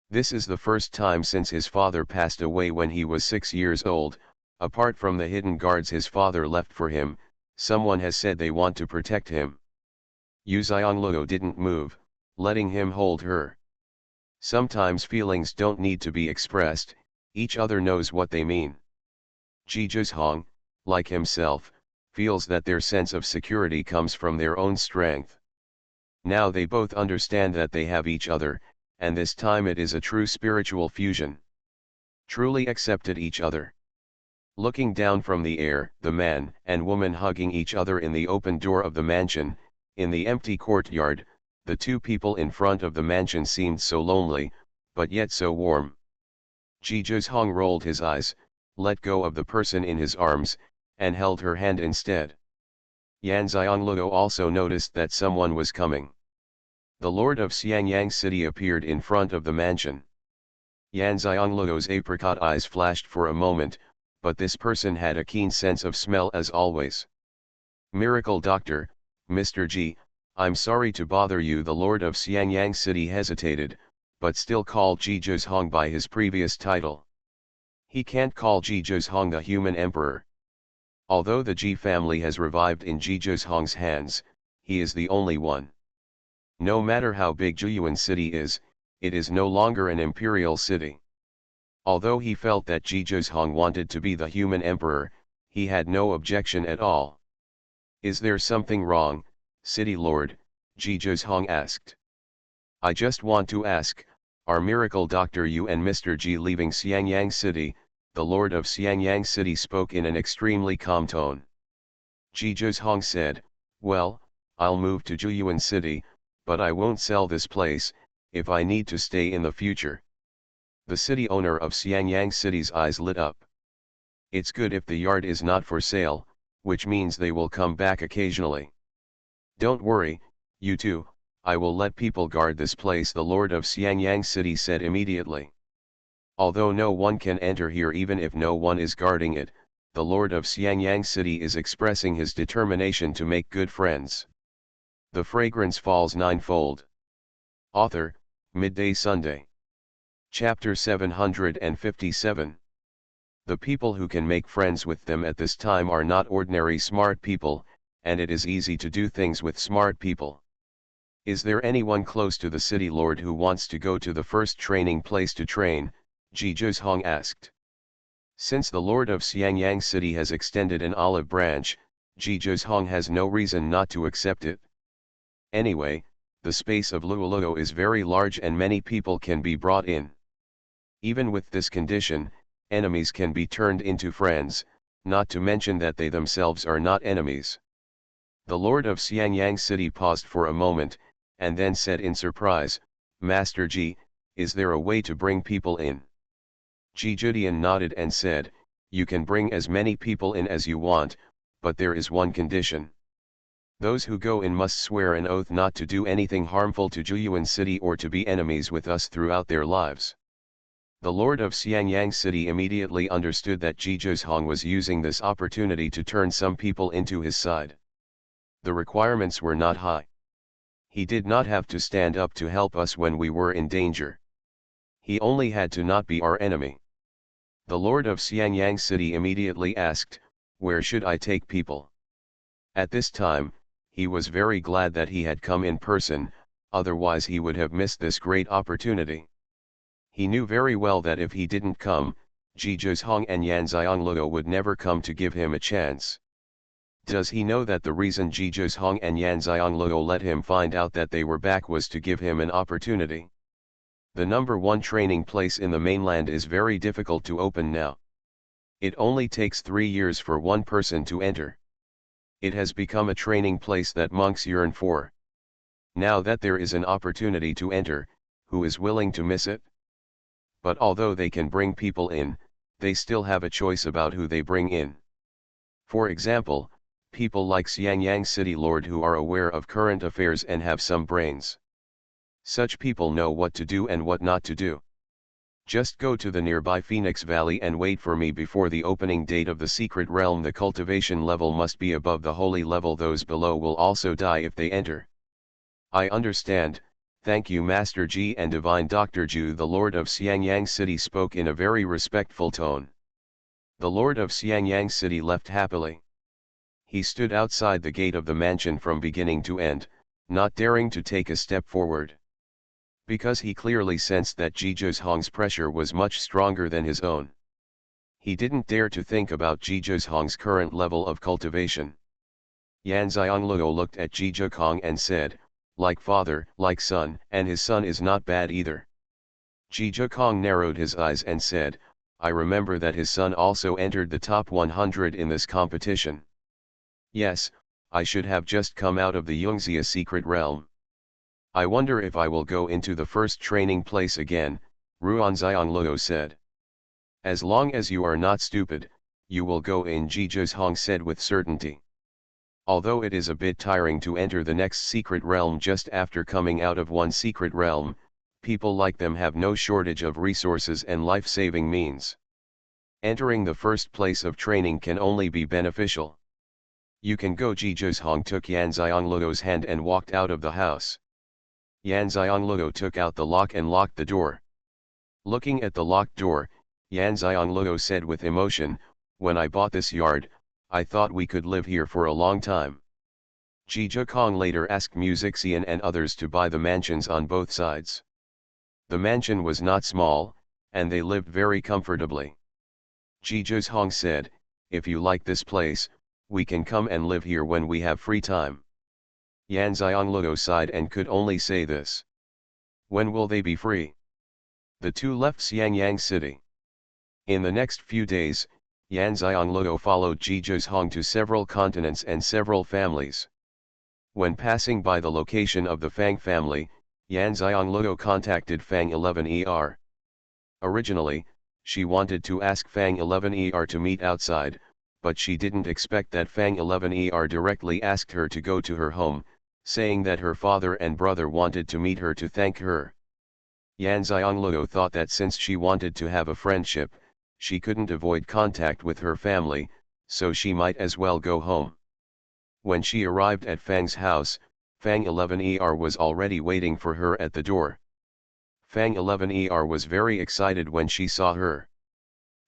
This is the first time since his father passed away when he was 6 years old, Apart from the hidden guards his father left for him, someone has said they want to protect him. Xianxia didn't move, letting him hold her. Sometimes feelings don't need to be expressed, each other knows what they mean. Xuanhuan, like himself, feels that their sense of security comes from their own strength. Now they both understand that they have each other, and this time it is a true spiritual fusion. Truly accepted each other. Looking down from the air, the man and woman hugging each other in the open door of the mansion, in the empty courtyard, the two people in front of the mansion seemed so lonely, but yet so warm. Xuanhuan rolled his eyes, let go of the person in his arms, and held her hand instead. Xianxia also noticed that someone was coming. The lord of Xiangyang city appeared in front of the mansion. Xianxia's apricot eyes flashed for a moment, but this person had a keen sense of smell as always. Miracle Doctor, Mr. G, I'm sorry to bother you. The lord of Xiangyang city hesitated, but still called Xuanhuan by his previous title. He can't call Xuanhuan the human emperor. Although the Ji family has revived in Xuanhuan's hands, he is the only one. No matter how big Xuanhuan city is, it is no longer an imperial city. Although he felt that Xuanhuan wanted to be the human emperor, he had no objection at all. Is there something wrong, city lord? Xuanhuan asked. I just want to ask, are Miracle Doctor you and Mr. Ji leaving Xiangyang city? The lord of Xiangyang city spoke in an extremely calm tone. Xuanhuan said, well, I'll move to Xuanhuan city, but I won't sell this place, if I need to stay in the future. The city owner of Xiangyang city's eyes lit up. It's good if the yard is not for sale, which means they will come back occasionally. Don't worry, you two, I will let people guard this place, the lord of Xiangyang city said immediately. Although no one can enter here even if no one is guarding it, the lord of Xiangyang city is expressing his determination to make good friends. The fragrance falls ninefold. Author, Midday Sunday. Chapter 757. The people who can make friends with them at this time are not ordinary smart people, and it is easy to do things with smart people. Is there anyone close to the city lord who wants to go to the first training place to train? Xuanhuan asked. Since the lord of Xiangyang city has extended an olive branch, Xuanhuan has no reason not to accept it. Anyway, the space of Luoluo is very large and many people can be brought in. Even with this condition, enemies can be turned into friends, not to mention that they themselves are not enemies. The lord of Xiangyang city paused for a moment, and then said in surprise, Master Ji, is there a way to bring people in? Xuanhuan nodded and said, you can bring as many people in as you want, but there is one condition. Those who go in must swear an oath not to do anything harmful to Xuanhuan city or to be enemies with us throughout their lives. The lord of Xiangyang city immediately understood that Xuanhuan was using this opportunity to turn some people into his side. The requirements were not high. He did not have to stand up to help us when we were in danger. He only had to not be our enemy. The lord of Xiangyang city immediately asked, where should I take people? At this time, he was very glad that he had come in person, otherwise he would have missed this great opportunity. He knew very well that if he didn't come, Xuanhuan and Xianxia would never come to give him a chance. Does he know that the reason Xuanhuan and Xianxia let him find out that they were back was to give him an opportunity? The number one training place in the mainland is very difficult to open now. It only takes 3 years for one person to enter. It has become a training place that monks yearn for. Now that there is an opportunity to enter, who is willing to miss it? But although they can bring people in, they still have a choice about who they bring in. For example, people like Xiangyang city lord who are aware of current affairs and have some brains. Such people know what to do and what not to do. Just go to the nearby Phoenix Valley and wait for me before the opening date of the secret realm. The cultivation level must be above the holy level. Those below will also die if they enter. I understand, thank you Master Ji and Divine Dr. Ju. The lord of Xiangyang city spoke in a very respectful tone. The lord of Xiangyang city left happily. He stood outside the gate of the mansion from beginning to end, not daring to take a step forward. Because he clearly sensed that Jizhong's pressure was much stronger than his own. He didn't dare to think about Jizhong's current level of cultivation. Yan Xiangluo looked at Jizhong and said, like father, like son, and his son is not bad either. Jizhong narrowed his eyes and said, I remember that his son also entered the top 100 in this competition. Yes, I should have just come out of the Xianxia secret realm. I wonder if I will go into the first training place again, Ruan Xiangluo said. As long as you are not stupid, you will go in, Jizhong said with certainty. Although it is a bit tiring to enter the next secret realm just after coming out of one secret realm, people like them have no shortage of resources and life-saving means. Entering the first place of training can only be beneficial. You can go. Jizhong took Yan Xiangluo's hand and walked out of the house. Yan Xiangluo took out the lock and locked the door. Looking at the locked door, Yan Xiangluo said with emotion, when I bought this yard, I thought we could live here for a long time. Jizhong later asked Xian and others to buy the mansions on both sides. The mansion was not small, and they lived very comfortably. Jizhong said, if you like this place, we can come and live here when we have free time. Yan Xiangluo sighed and could only say this. When will they be free? The two left Xiangyang city. In the next few days, Yan Xiangluo followed Jizhong to several continents and several families. When passing by the location of the Fang family, Yan Xiangluo contacted Fang 11er. Originally, she wanted to ask Fang 11er to meet outside, but she didn't expect that Fang 11er directly asked her to go to her home, saying that her father and brother wanted to meet her to thank her. Yan Xiangluo thought that since she wanted to have a friendship, she couldn't avoid contact with her family, so she might as well go home. When she arrived at Fang's house, Fang 11er was already waiting for her at the door. Fang 11er was very excited when she saw her.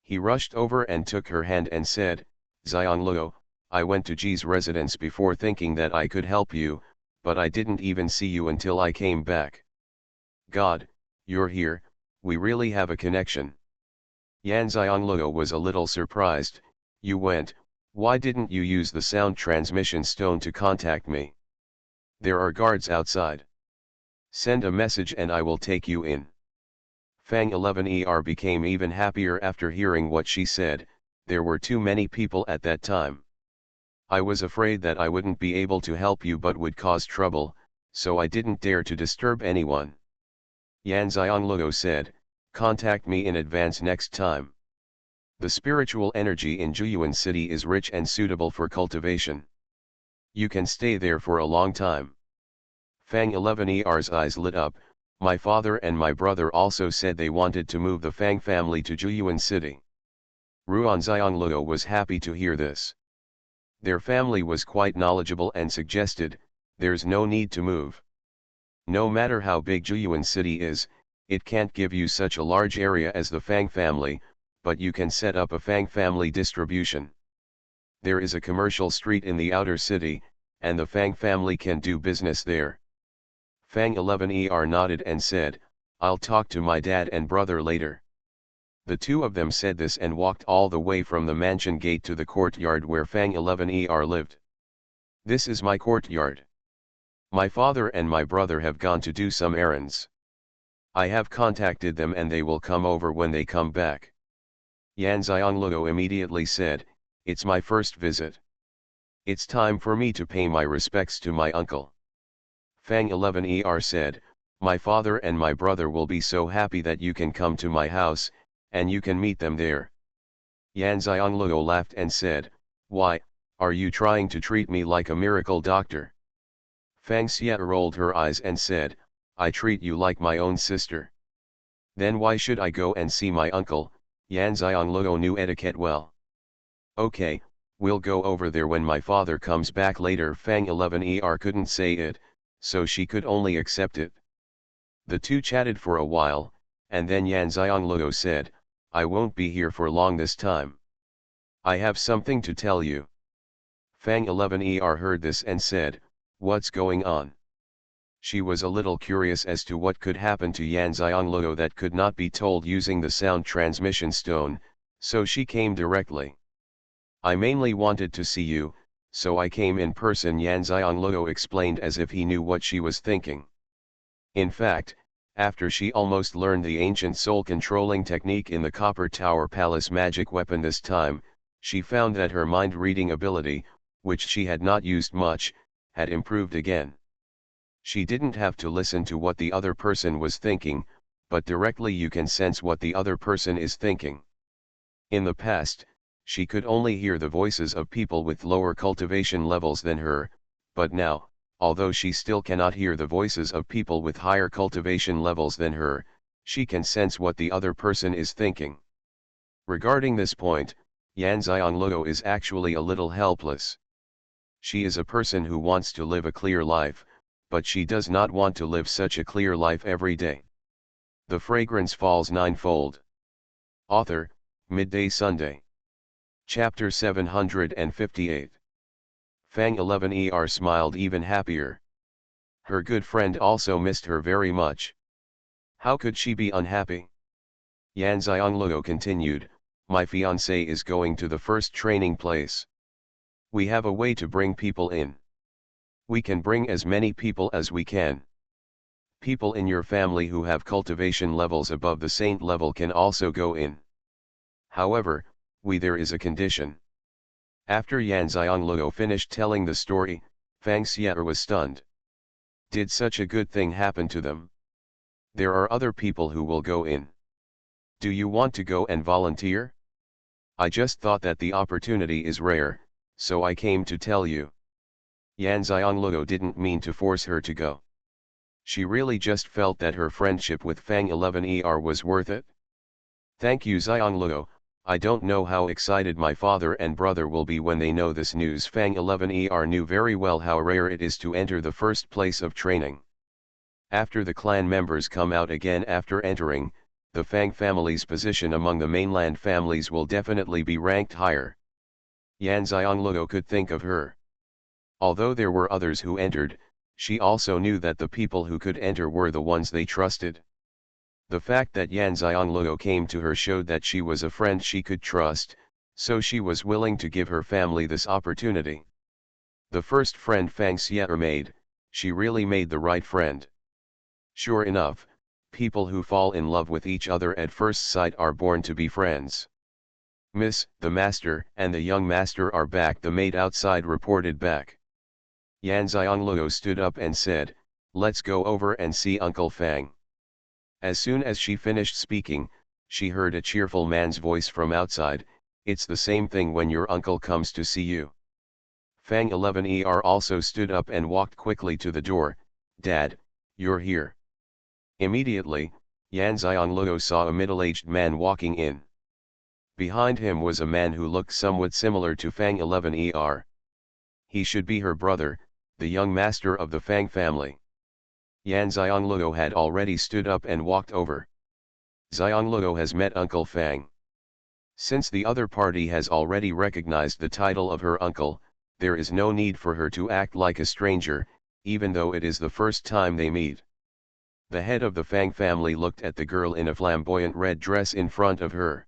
He rushed over and took her hand and said, Xiangluo, I went to Ji's residence before thinking that I could help you, but I didn't even see you until I came back. God, you're here, we really have a connection. Yan Xiangluo was a little surprised. You went, why didn't you use the sound transmission stone to contact me? There are guards outside. Send a message and I will take you in. Fang 11er became even happier after hearing what she said. There were too many people at that time. I was afraid that I wouldn't be able to help you but would cause trouble, so I didn't dare to disturb anyone. Yan Xiangluo said, contact me in advance next time. The spiritual energy in Xuanhuan city is rich and suitable for cultivation. You can stay there for a long time. Fang 11er's eyes lit up. My father and my brother also said they wanted to move the Fang family to Xuanhuan city. Ruan Xiangluo was happy to hear this. Their family was quite knowledgeable and suggested, there's no need to move. No matter how big Xuanhuan city is, it can't give you such a large area as the Fang family, but you can set up a Fang family distribution. There is a commercial street in the outer city, and the Fang family can do business there. Fang 11er nodded and said, I'll talk to my dad and brother later. The two of them said this and walked all the way from the mansion gate to the courtyard where Fang 11er lived. This is my courtyard. My father and my brother have gone to do some errands. I have contacted them and they will come over when they come back. Yan Xiangluo immediately said, it's my first visit. It's time for me to pay my respects to my uncle. Fang 11er said, my father and my brother will be so happy that you can come to my house, and you can meet them there. Yan Xiangluo laughed and said, why, are you trying to treat me like a miracle doctor? Xianxia rolled her eyes and said, I treat you like my own sister. Then why should I go and see my uncle? Yan Xiangluo knew etiquette well. Okay, we'll go over there when my father comes back later. Fang 11er couldn't say it, so she could only accept it. The two chatted for a while, and then Yan Xiangluo said, I won't be here for long this time. I have something to tell you. Fang 11er heard this and said, what's going on? She was a little curious as to what could happen to Yan Xianglou that could not be told using the sound transmission stone, so she came directly. I mainly wanted to see you, so I came in person, Yan Xianglou explained as if he knew what she was thinking. In fact, after she almost learned the ancient soul controlling technique in the Copper Tower Palace magic weapon this time, she found that her mind reading ability, which she had not used much, had improved again. She didn't have to listen to what the other person was thinking, but directly you can sense what the other person is thinking. In the past, she could only hear the voices of people with lower cultivation levels than her, but now, although she still cannot hear the voices of people with higher cultivation levels than her, she can sense what the other person is thinking. Regarding this point, Yan Xianglou is actually a little helpless. She is a person who wants to live a clear life, but she does not want to live such a clear life every day. The Fragrance Falls Ninefold. Author, Midday Sunday. Chapter 758. Fang 11er smiled even happier. Her good friend also missed her very much. How could she be unhappy? Yan Xianglou continued, my fiancé is going to the first training place. We have a way to bring people in. We can bring as many people as we can. People in your family who have cultivation levels above the saint level can also go in. However, there is a condition. After Yan Xianglou finished telling the story, Xianxia was stunned. Did such a good thing happen to them? There are other people who will go in. Do you want to go and volunteer? I just thought that the opportunity is rare, so I came to tell you. Yan Xianglou didn't mean to force her to go. She really just felt that her friendship with Fang 11er was worth it. Thank you, Xianglou. I don't know how excited my father and brother will be when they know this news. Fang 11er knew very well how rare it is to enter the first place of training. After the clan members come out again after entering, the Fang family's position among the mainland families will definitely be ranked higher. Yan Xianglou could think of her. Although there were others who entered, she also knew that the people who could enter were the ones they trusted. The fact that Yan Xianglou came to her showed that she was a friend she could trust, so she was willing to give her family this opportunity. The first friend Xianxia made, she really made the right friend. Sure enough, people who fall in love with each other at first sight are born to be friends. Miss, the master and the young master are back, the maid outside reported back. Yan Xianglou stood up and said, let's go over and see Uncle Fang. As soon as she finished speaking, she heard a cheerful man's voice from outside, it's the same thing when your uncle comes to see you. Fang 11er also stood up and walked quickly to the door, Dad, you're here. Immediately, Yan Xianglou saw a middle-aged man walking in. Behind him was a man who looked somewhat similar to Fang 11er. He should be her brother, the young master of the Fang family. Yan Xianglou had already stood up and walked over. Xianglou has met Uncle Fang. Since the other party has already recognized the title of her uncle, there is no need for her to act like a stranger, even though it is the first time they meet. The head of the Fang family looked at the girl in a flamboyant red dress in front of her.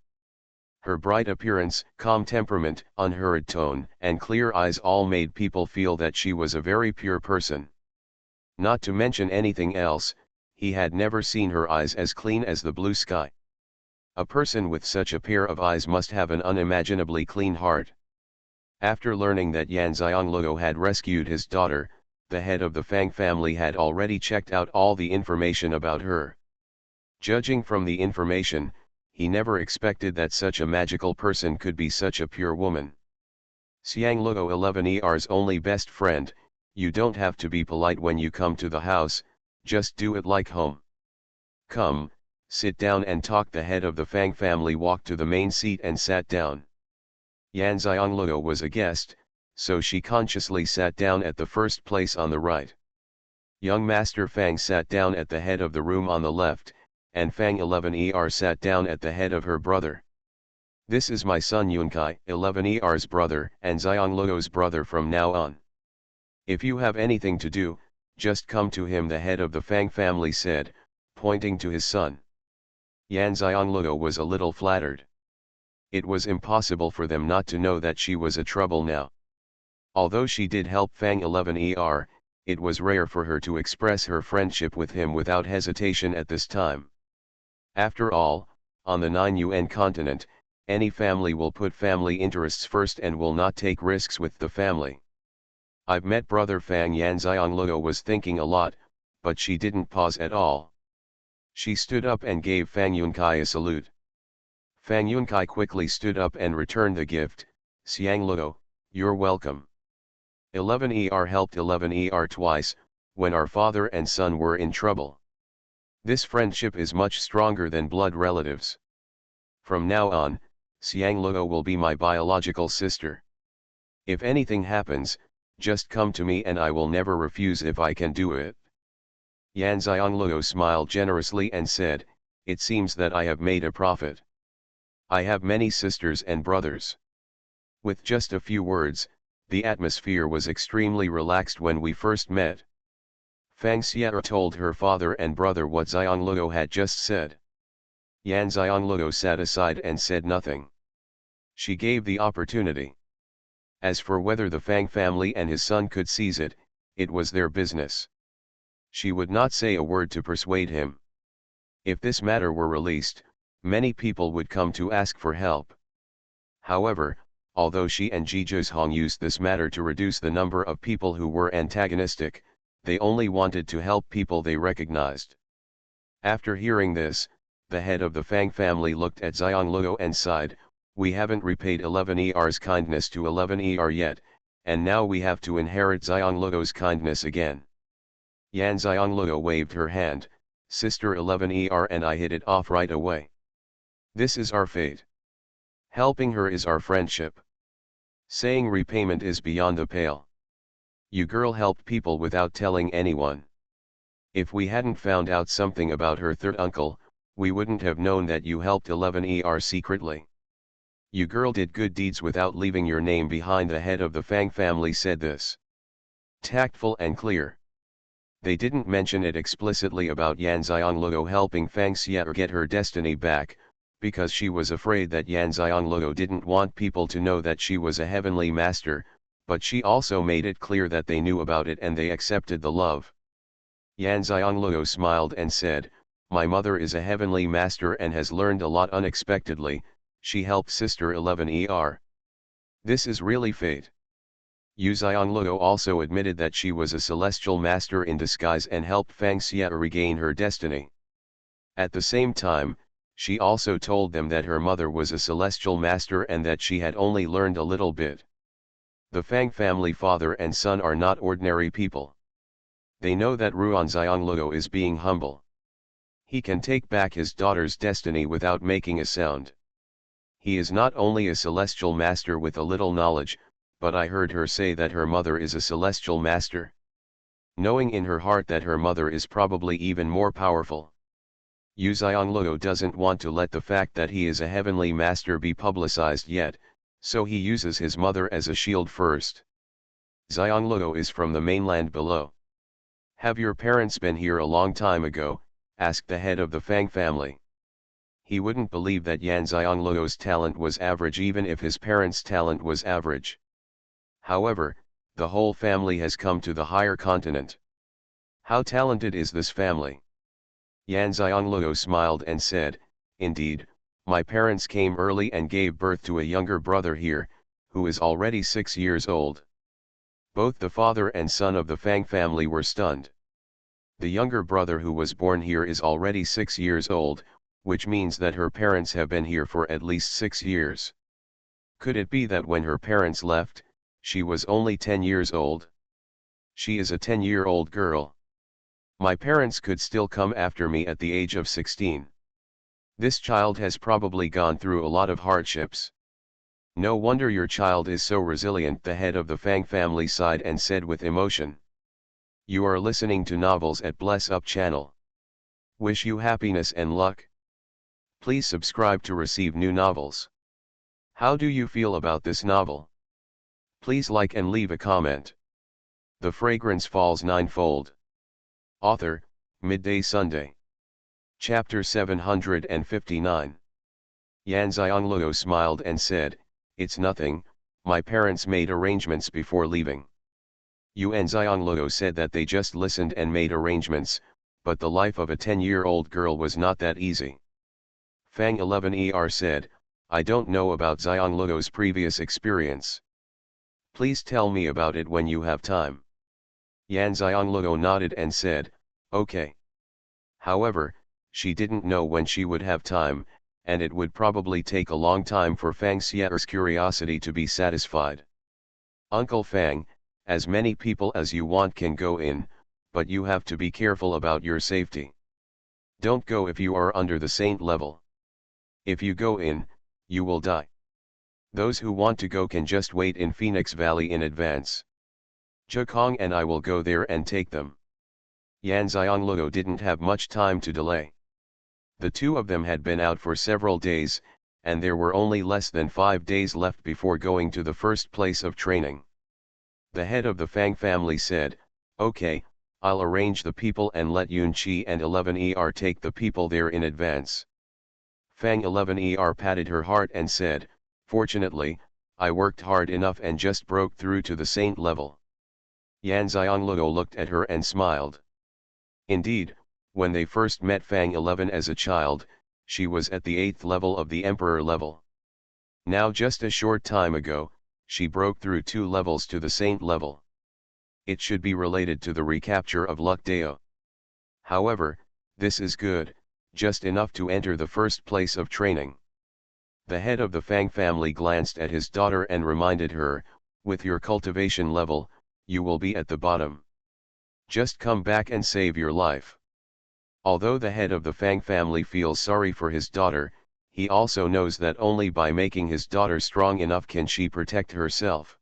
Her bright appearance, calm temperament, unhurried tone, and clear eyes all made people feel that she was a very pure person. Not to mention anything else, he had never seen her eyes as clean as the blue sky. A person with such a pair of eyes must have an unimaginably clean heart. After learning that Yan Xianglou had rescued his daughter, the head of the Fang family had already checked out all the information about her. Judging from the information, he never expected that such a magical person could be such a pure woman. Xianglou 11er's only best friend, you don't have to be polite when you come to the house, just do it like home. Come, sit down and talk. The head of the Fang family walked to the main seat and sat down. Yan Xianglou was a guest, so she consciously sat down at the first place on the right. Young Master Fang sat down at the head of the room on the left, and Fang 11er sat down at the head of her brother. This is my son Yunkai, 11ER's brother and Xianluo's brother from now on. If you have anything to do, just come to him, the head of the Fang family said, pointing to his son. Yan Xianluo was a little flattered. It was impossible for them not to know that she was a trouble now. Although she did help Fang 11ER, it was rare for her to express her friendship with him without hesitation at this time. After all, on the 9UN continent, any family will put family interests first and will not take risks with the family. I've met brother Fang. Yan Xianluo was thinking a lot, but she didn't pause at all. She stood up and gave Fang Yunkai a salute. Fang Yunkai quickly stood up and returned the gift. Xianluo, you're welcome. 11ER helped 11ER twice, when our father and son were in trouble. This friendship is much stronger than blood relatives. From now on, Xianluo will be my biological sister. If anything happens, just come to me and I will never refuse if I can do it. Yan Xianluo smiled generously and said, it seems that I have made a profit. I have many sisters and brothers. With just a few words, the atmosphere was extremely relaxed when we first met. Xianxia told her father and brother what Xianluo had just said. Yan Xianluo sat aside and said nothing. She gave the opportunity. As for whether the Fang family and his son could seize it, it was their business. She would not say a word to persuade him. If this matter were released, many people would come to ask for help. However, although she and Ji Zhong used this matter to reduce the number of people who were antagonistic, they only wanted to help people they recognized. After hearing this, the head of the Fang family looked at Xianluo and sighed, we haven't repaid 11ER's kindness to 11ER yet, and now we have to inherit Xianluo's kindness again. Yan Xianluo waved her hand, Sister 11ER and I hit it off right away. This is our fate. Helping her is our friendship. Saying repayment is beyond the pale. You girl helped people without telling anyone. If we hadn't found out something about her third uncle, we wouldn't have known that you helped 11ER secretly. You girl did good deeds without leaving your name behind. The head of the Fang family said this. Tactful and clear. They didn't mention it explicitly about Yan Xianluo helping Xianxia get her destiny back, because she was afraid that Yan Xianluo didn't want people to know that she was a heavenly master, but she also made it clear that they knew about it and they accepted the love. Yan Xianluo smiled and said, my mother is a heavenly master and has learned a lot unexpectedly. She helped Sister 11ER. This is really fate. Yu Xianluo also admitted that she was a celestial master in disguise and helped Xianxia regain her destiny. At the same time, she also told them that her mother was a celestial master and that she had only learned a little bit. The Fang family father and son are not ordinary people. They know that Ruan Xianluo is being humble. He can take back his daughter's destiny without making a sound. He is not only a celestial master with a little knowledge, but I heard her say that her mother is a celestial master. Knowing in her heart that her mother is probably even more powerful. Yu Xianluo doesn't want to let the fact that he is a heavenly master be publicized yet, so he uses his mother as a shield first. Xianluo is from the mainland below. Have your parents been here a long time ago? Asked the head of the Fang family. He wouldn't believe that Yan Xianluo's talent was average even if his parents' talent was average. However, the whole family has come to the higher continent. How talented is this family? Yan Xianluo smiled and said, indeed, my parents came early and gave birth to a younger brother here, who is already 6 years old. Both the father and son of the Fang family were stunned. The younger brother who was born here is already 6 years old, which means that her parents have been here for at least 6 years. Could it be that when her parents left, she was only 10 years old? She is a 10-year-old girl. My parents could still come after me at the age of 16. This child has probably gone through a lot of hardships. No wonder your child is so resilient. The head of the Fang family sighed and said with emotion. You are listening to Novels at Bless Up channel. Wish you happiness and luck. Please subscribe to receive new novels. How do you feel about this novel? Please like and leave a comment. The Fragrance Falls Ninefold. Author, Midday Sunday. Chapter 759. Yan Xianluo smiled and said, "It's nothing, my parents made arrangements before leaving." Yuan Xianluo said that they just listened and made arrangements, but the life of a 10-year-old girl was not that easy. Fang 11er said, "I don't know about Xianluo's previous experience. Please tell me about it when you have time." Yan Xianluo nodded and said, "Okay." However, she didn't know when she would have time, and it would probably take a long time for Fang Xia's curiosity to be satisfied. "Uncle Fang, as many people as you want can go in, but you have to be careful about your safety. Don't go if you are under the saint level. If you go in, you will die. Those who want to go can just wait in Phoenix Valley in advance. Zhekong and I will go there and take them." Yan Xianluo didn't have much time to delay. The two of them had been out for several days, and there were only less than 5 days left before going to the first place of training. The head of the Fang family said, "Okay, I'll arrange the people and let Yunqi and 11er take the people there in advance." Fang 11er patted her heart and said, "Fortunately, I worked hard enough and just broke through to the saint level." Yan Xianluo looked at her and smiled. Indeed, when they first met Fang 11 as a child, she was at the 8th level of the Emperor level. Now just a short time ago, she broke through 2 levels to the Saint level. It should be related to the recapture of Luck Deo. However, this is good, just enough to enter the first place of training. The head of the Fang family glanced at his daughter and reminded her, "With your cultivation level, you will be at the bottom. Just come back and save your life." Although the head of the Fang family feels sorry for his daughter, he also knows that only by making his daughter strong enough can she protect herself.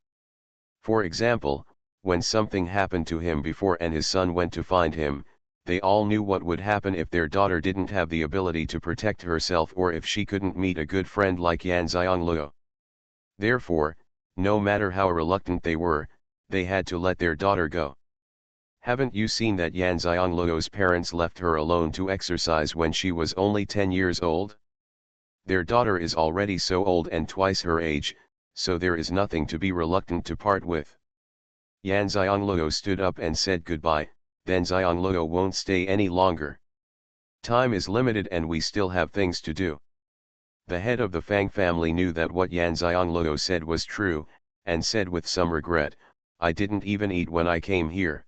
For example, when something happened to him before and his son went to find him, they all knew what would happen if their daughter didn't have the ability to protect herself or if she couldn't meet a good friend like Yan Xianluo. Therefore, no matter how reluctant they were, they had to let their daughter go. Haven't you seen that Yan Xianluo's parents left her alone to exercise when she was only 10 years old? Their daughter is already so old and twice her age, so there is nothing to be reluctant to part with. Yan Xianluo stood up and said goodbye, then Xianluo won't stay any longer. Time is limited and we still have things to do. The head of the Fang family knew that what Yan Xianluo said was true, and said with some regret, "I didn't even eat when I came here.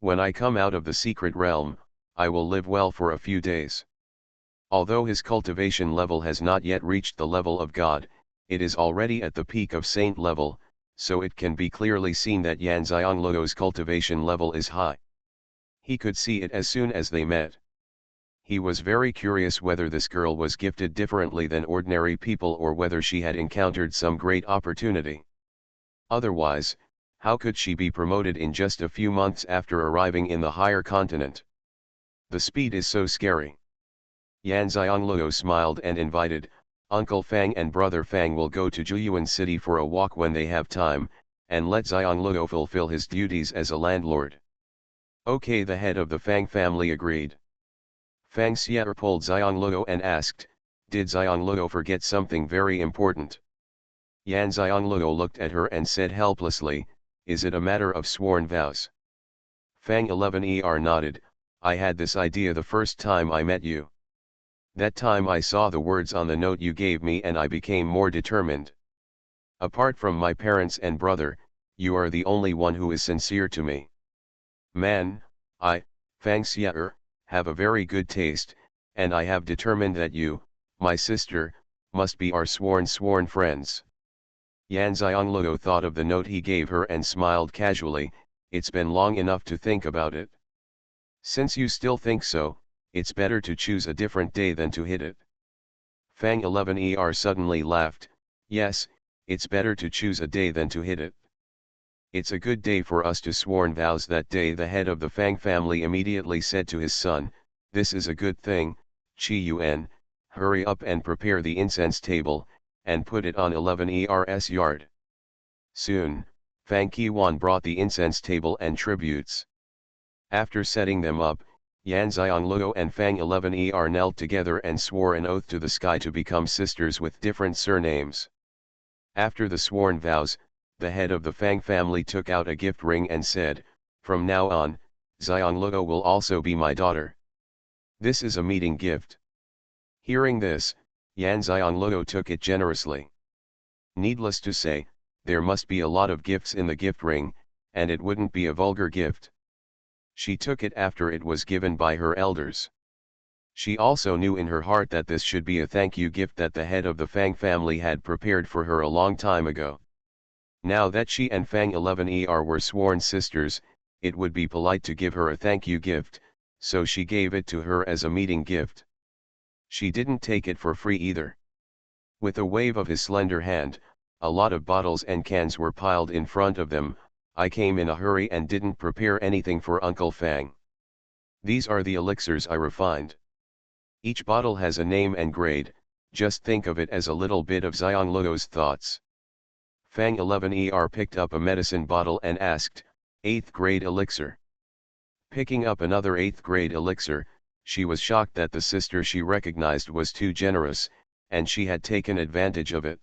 When I come out of the secret realm, I will live well for a few days." Although his cultivation level has not yet reached the level of God, it is already at the peak of saint level, so it can be clearly seen that Yan Xianluo's cultivation level is high. He could see it as soon as they met. He was very curious whether this girl was gifted differently than ordinary people or whether she had encountered some great opportunity. Otherwise, how could she be promoted in just a few months after arriving in the higher continent? The speed is so scary. Yan Xianluo smiled and invited, "Uncle Fang and Brother Fang will go to Zhuyuan City for a walk when they have time, and let Xianluo fulfill his duties as a landlord." Okay, the head of the Fang family agreed. Fang Xia pulled Xianluo and asked, "Did Xianluo forget something very important?" Yan Xianluo looked at her and said helplessly, "Is it a matter of sworn vows?" Fang 11er nodded, "I had this idea the first time I met you. That time I saw the words on the note you gave me and I became more determined. Apart from my parents and brother, you are the only one who is sincere to me. Man, I, Fang Xia, have a very good taste, and I have determined that you, my sister, must be our sworn friends." Yan Xianluo thought of the note he gave her and smiled casually, "It's been long enough to think about it. Since you still think so, it's better to choose a different day than to hit it." Fang 11er suddenly laughed, "Yes, it's better to choose a day than to hit it. It's a good day for us to sworn vows that day." The head of the Fang family immediately said to his son, "This is a good thing, Qi Yuan, hurry up and prepare the incense table, and put it on 11 yard. Soon, Fang Qiwan brought the incense table and tributes. After setting them up, Yan Xiangluo and Fang 11 knelt together and swore an oath to the sky to become sisters with different surnames. After the sworn vows, the head of the Fang family took out a gift ring and said, "From now on, Xiangluo will also be my daughter. This is a meeting gift." Hearing this, Yan Xiangluo took it generously. Needless to say, there must be a lot of gifts in the gift ring, and it wouldn't be a vulgar gift. She took it after it was given by her elders. She also knew in her heart that this should be a thank you gift that the head of the Fang family had prepared for her a long time ago. Now that she and Fang 11 were sworn sisters, it would be polite to give her a thank you gift, so she gave it to her as a meeting gift. She didn't take it for free either. With a wave of his slender hand, a lot of bottles and cans were piled in front of them. "I came in a hurry and didn't prepare anything for Uncle Fang. These are the elixirs I refined. Each bottle has a name and grade, just think of it as a little bit of Xiangluo's thoughts." Fang 11 picked up a medicine bottle and asked, "8th grade elixir?" Picking up another 8th grade elixir, she was shocked that the sister she recognized was too generous, and she had taken advantage of it.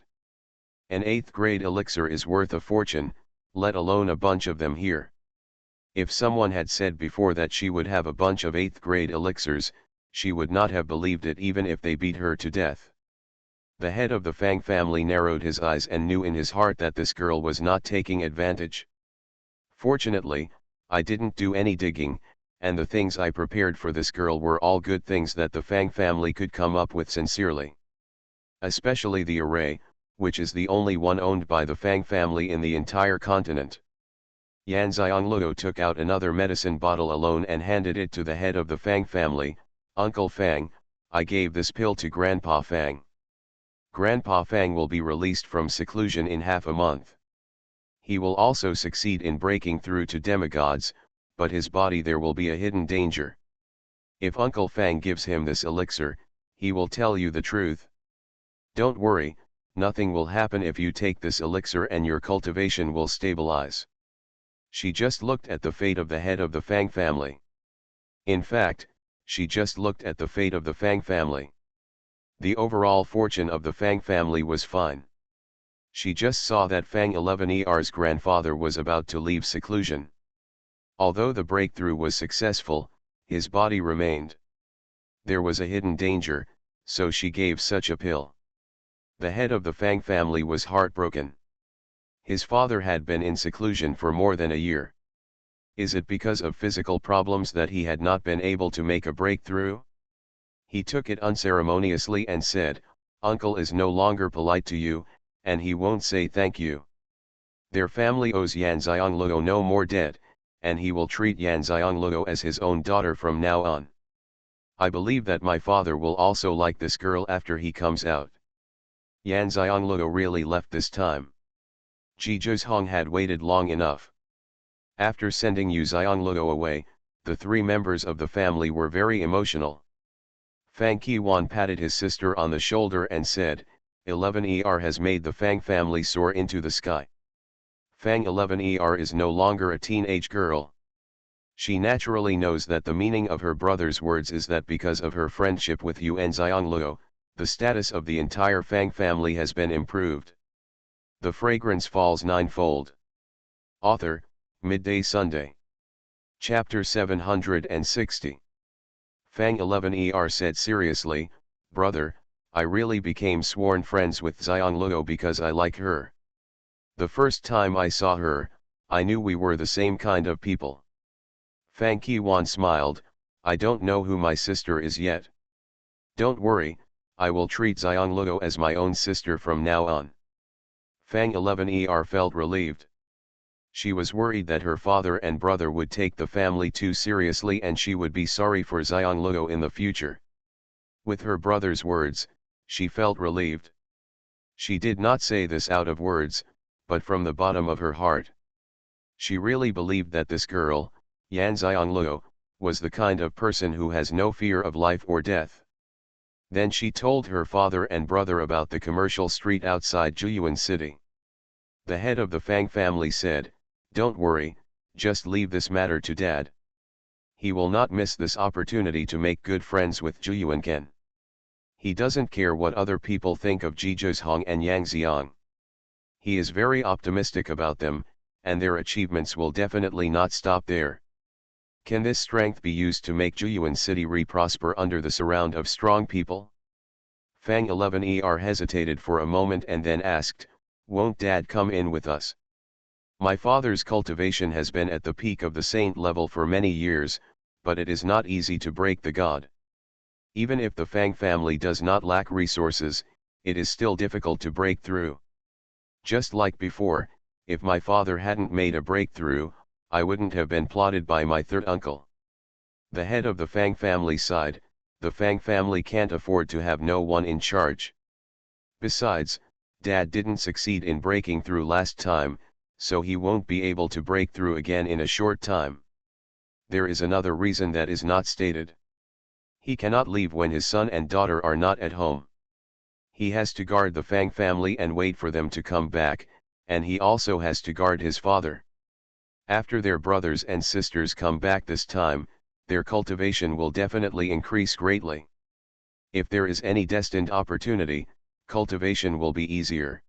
An 8th grade elixir is worth a fortune, let alone a bunch of them here. If someone had said before that she would have a bunch of 8th grade elixirs, she would not have believed it even if they beat her to death. The head of the Fang family narrowed his eyes and knew in his heart that this girl was not taking advantage. "Fortunately, I didn't do any digging, and the things I prepared for this girl were all good things that the Fang family could come up with sincerely. Especially the array, which is the only one owned by the Fang family in the entire continent." Yan Xiangluo took out another medicine bottle alone and handed it to the head of the Fang family. "Uncle Fang, I gave this pill to Grandpa Fang. Grandpa Fang will be released from seclusion in half a month. He will also succeed in breaking through to demigods, but his body there will be a hidden danger. If Uncle Fang gives him this elixir, he will tell you the truth. Don't worry, nothing will happen if you take this elixir and your cultivation will stabilize." She just looked at the fate of the head of the Fang family. In fact, she just looked at the fate of the Fang family. The overall fortune of the Fang family was fine. She just saw that Fang 11's grandfather was about to leave seclusion. Although the breakthrough was successful, his body remained. There was a hidden danger, so she gave such a pill. The head of the Fang family was heartbroken. His father had been in seclusion for more than a year. Is it because of physical problems that he had not been able to make a breakthrough? He took it unceremoniously and said, "Uncle is no longer polite to you, and he won't say thank you. Their family owes Yan Xiangluo no more debt, and he will treat Yan Xiangluo as his own daughter from now on. I believe that my father will also like this girl after he comes out." Yan Xiangluo really left this time. Ji Zhong had waited long enough. After sending Yu Xiangluo away, the three members of the family were very emotional. Fang Qiwan patted his sister on the shoulder and said, 11 has made the Fang family soar into the sky. Fang 11 is no longer a teenage girl. She naturally knows that the meaning of her brother's words is that because of her friendship with Yuan Xiangluo, the status of the entire Fang family has been improved. The Fragrance Falls Ninefold. Author, Midday Sunday. Chapter 760. Fang 11 said seriously, "Brother, I really became sworn friends with Xiangluo because I like her. The first time I saw her, I knew we were the same kind of people." Fang Qiwan smiled, "I don't know who my sister is yet. Don't worry, I will treat Xiangluo as my own sister from now on." Fang 11 felt relieved. She was worried that her father and brother would take the family too seriously and she would be sorry for Xiangluo in the future. With her brother's words, she felt relieved. She did not say this out of words, but from the bottom of her heart. She really believed that this girl, Yan Xiangluo, was the kind of person who has no fear of life or death. Then she told her father and brother about the commercial street outside Xuanhuan city. The head of the Fang family said, "Don't worry, just leave this matter to Dad. He will not miss this opportunity to make good friends with Xuanhuan Ken. He doesn't care what other people think of Jizhong and Yangxiang. He is very optimistic about them, and their achievements will definitely not stop there. Can this strength be used to make Xuanhuan city re-prosper under the surround of strong people?" Fang 11er hesitated for a moment and then asked, "Won't Dad come in with us? My father's cultivation has been at the peak of the saint level for many years, but it is not easy to break the god. Even if the Fang family does not lack resources, it is still difficult to break through. Just like before, if my father hadn't made a breakthrough, I wouldn't have been plotted by my third uncle." The head of the Fang family sighed, "The Fang family can't afford to have no one in charge. Besides, Dad didn't succeed in breaking through last time, so he won't be able to break through again in a short time. There is another reason that is not stated. He cannot leave when his son and daughter are not at home. He has to guard the Fang family and wait for them to come back, and he also has to guard his father. After their brothers and sisters come back this time, their cultivation will definitely increase greatly. If there is any destined opportunity, cultivation will be easier.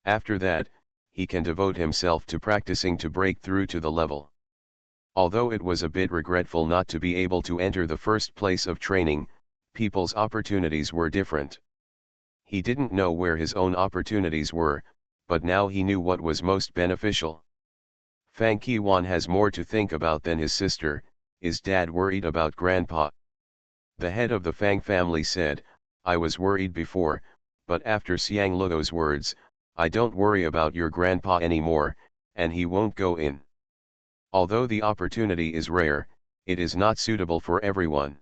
After that, he can devote himself to practicing to break through to the level." Although it was a bit regretful not to be able to enter the first place of training, people's opportunities were different. He didn't know where his own opportunities were, but now he knew what was most beneficial. Fang Qiwan has more to think about than his sister. Is Dad worried about Grandpa? The head of the Fang family said, "I was worried before, but after Xiang Luo's words, I don't worry about your grandpa anymore, and he won't go in. Although the opportunity is rare, it is not suitable for everyone."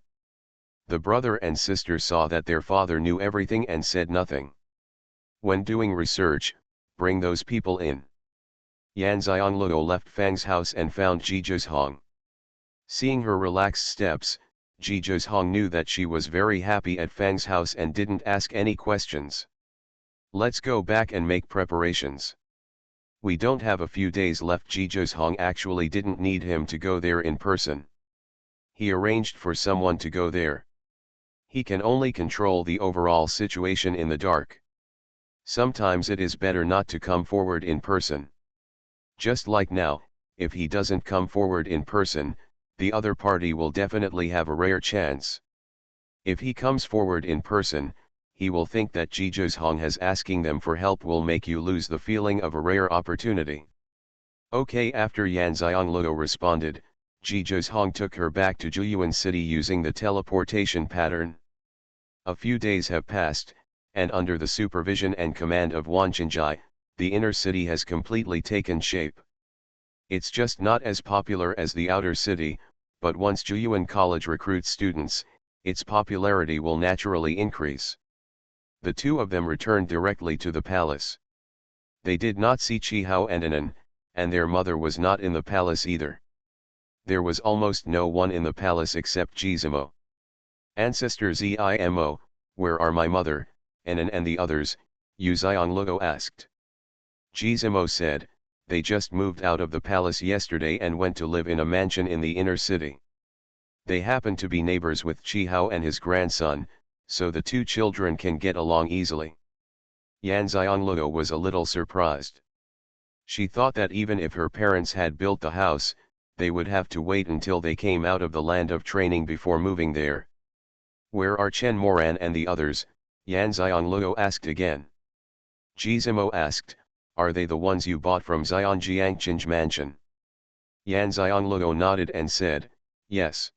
The brother and sister saw that their father knew everything and said nothing. "When doing research, bring those people in." Yan Xiangluo left Fang's house and found Jizhong. Seeing her relaxed steps, Jizhong knew that she was very happy at Fang's house and didn't ask any questions. "Let's go back and make preparations. We don't have a few days left." Jizhong actually didn't need him to go there in person. He arranged for someone to go there. He can only control the overall situation in the dark. Sometimes it is better not to come forward in person. Just like now, if he doesn't come forward in person, the other party will definitely have a rare chance. If he comes forward in person, he will think that Jizhong has asking them for help will make you lose the feeling of a rare opportunity. Okay, after Yan Xiangluo responded, Jizhong took her back to Xuanhuan city using the teleportation pattern. A few days have passed, and under the supervision and command of Wanqinjai, the inner city has completely taken shape. It's just not as popular as the outer city, but once Xuanhuan College recruits students, its popularity will naturally increase. The two of them returned directly to the palace. They did not see Qihao and Anan, and their mother was not in the palace either. There was almost no one in the palace except Gizmo. "Ancestor Zimo, where are my mother, Anan and the others?" Yu Xiangluo asked. Gizmo said, "They just moved out of the palace yesterday and went to live in a mansion in the inner city. They happen to be neighbors with Qihao and his grandson, so the two children can get along easily." Yan Xiangluo was a little surprised. She thought that even if her parents had built the house, they would have to wait until they came out of the land of training before moving there. "Where are Chen Moran and the others?" Yan Xiangluo asked again. Gizmo asked, "Are they the ones you bought from Xianjiangqin's mansion?" Yan Xiangluo nodded and said, "Yes."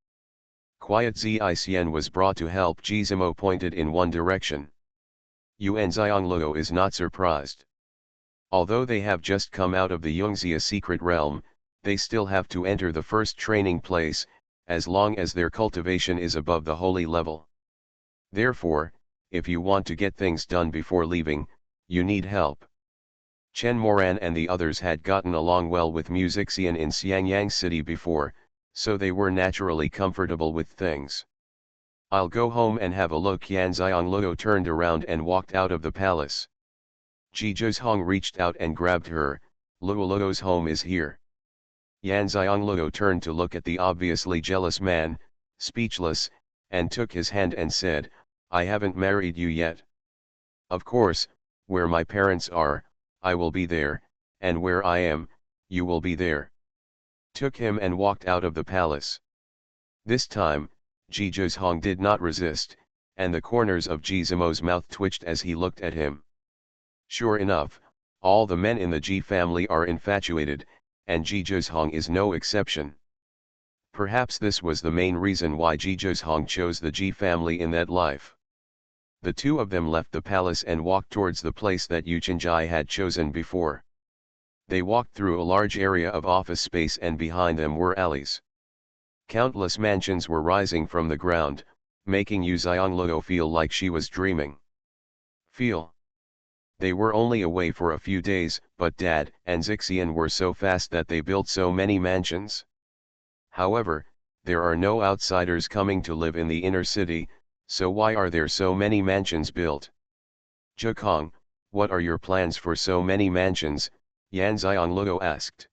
Quiet Zixien was brought to help. Gizmo pointed in one direction. Yuan Xiangluo is not surprised. Although they have just come out of the Xianxia secret realm, they still have to enter the first training place, as long as their cultivation is above the holy level. Therefore, if you want to get things done before leaving, you need help. Chen Moran and the others had gotten along well with Musixian in Xiangyang City before, so they were naturally comfortable with things. I'll go home and have a look. Yan Xianglou turned around and walked out of the palace. Ji Zhong reached out and grabbed her. Luoluo's home is here. Yan Xianglou turned to look at the obviously jealous man, speechless, and took his hand and said, I haven't married you yet. Of course, where my parents are, I will be there, and where I am, you will be there. Took him and walked out of the palace. This time, Ji Zhong did not resist, and the corners of Ji Zimo's mouth twitched as he looked at him. Sure enough, all the men in the Ji family are infatuated, and Ji Zhong is no exception. Perhaps this was the main reason why Ji Zhong chose the Ji family in that life. The two of them left the palace and walked towards the place that Yu Chenjai had chosen before. They walked through a large area of office space, and behind them were alleys. Countless mansions were rising from the ground, making Yu Xianglou feel like she was dreaming. They were only away for a few days, but Dad and Xian were so fast that they built so many mansions. However, there are no outsiders coming to live in the inner city, so why are there so many mansions built? Zhekong, what are your plans for so many mansions? Yan Xianglou asked.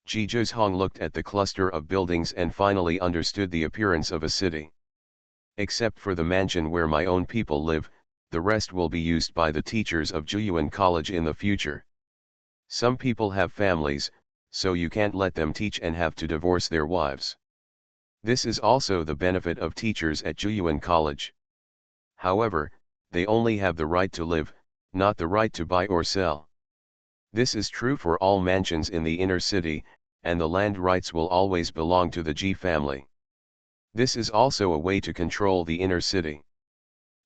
Ji Zhong looked at the cluster of buildings and finally understood the appearance of a city. Except for the mansion where my own people live, the rest will be used by the teachers of Xuanhuan College in the future. Some people have families, so you can't let them teach and have to divorce their wives. This is also the benefit of teachers at Xuanhuan College. However, they only have the right to live, not the right to buy or sell. This is true for all mansions in the inner city, and the land rights will always belong to the Ji family. This is also a way to control the inner city.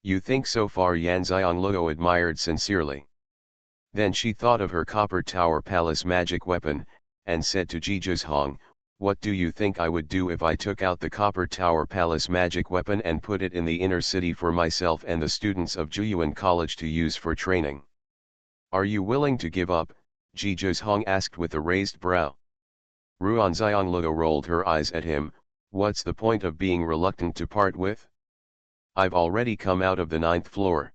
You think so far? Yan Xianglou admired sincerely. Then she thought of her copper tower palace magic weapon, and said to Ji Zhong, what do you think I would do if I took out the copper tower palace magic weapon and put it in the inner city for myself and the students of Xuanhuan College to use for training? Are you willing to give up? Ji Zhong asked with a raised brow. Ruan Xianglou rolled her eyes at him. What's the point of being reluctant to part with? I've already come out of the 9th floor.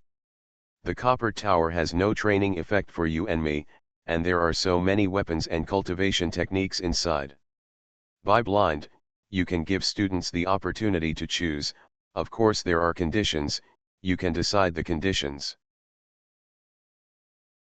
The copper tower has no training effect for you and me, and there are so many weapons and cultivation techniques inside. By blind, you can give students the opportunity to choose. Of course there are conditions, you can decide the conditions.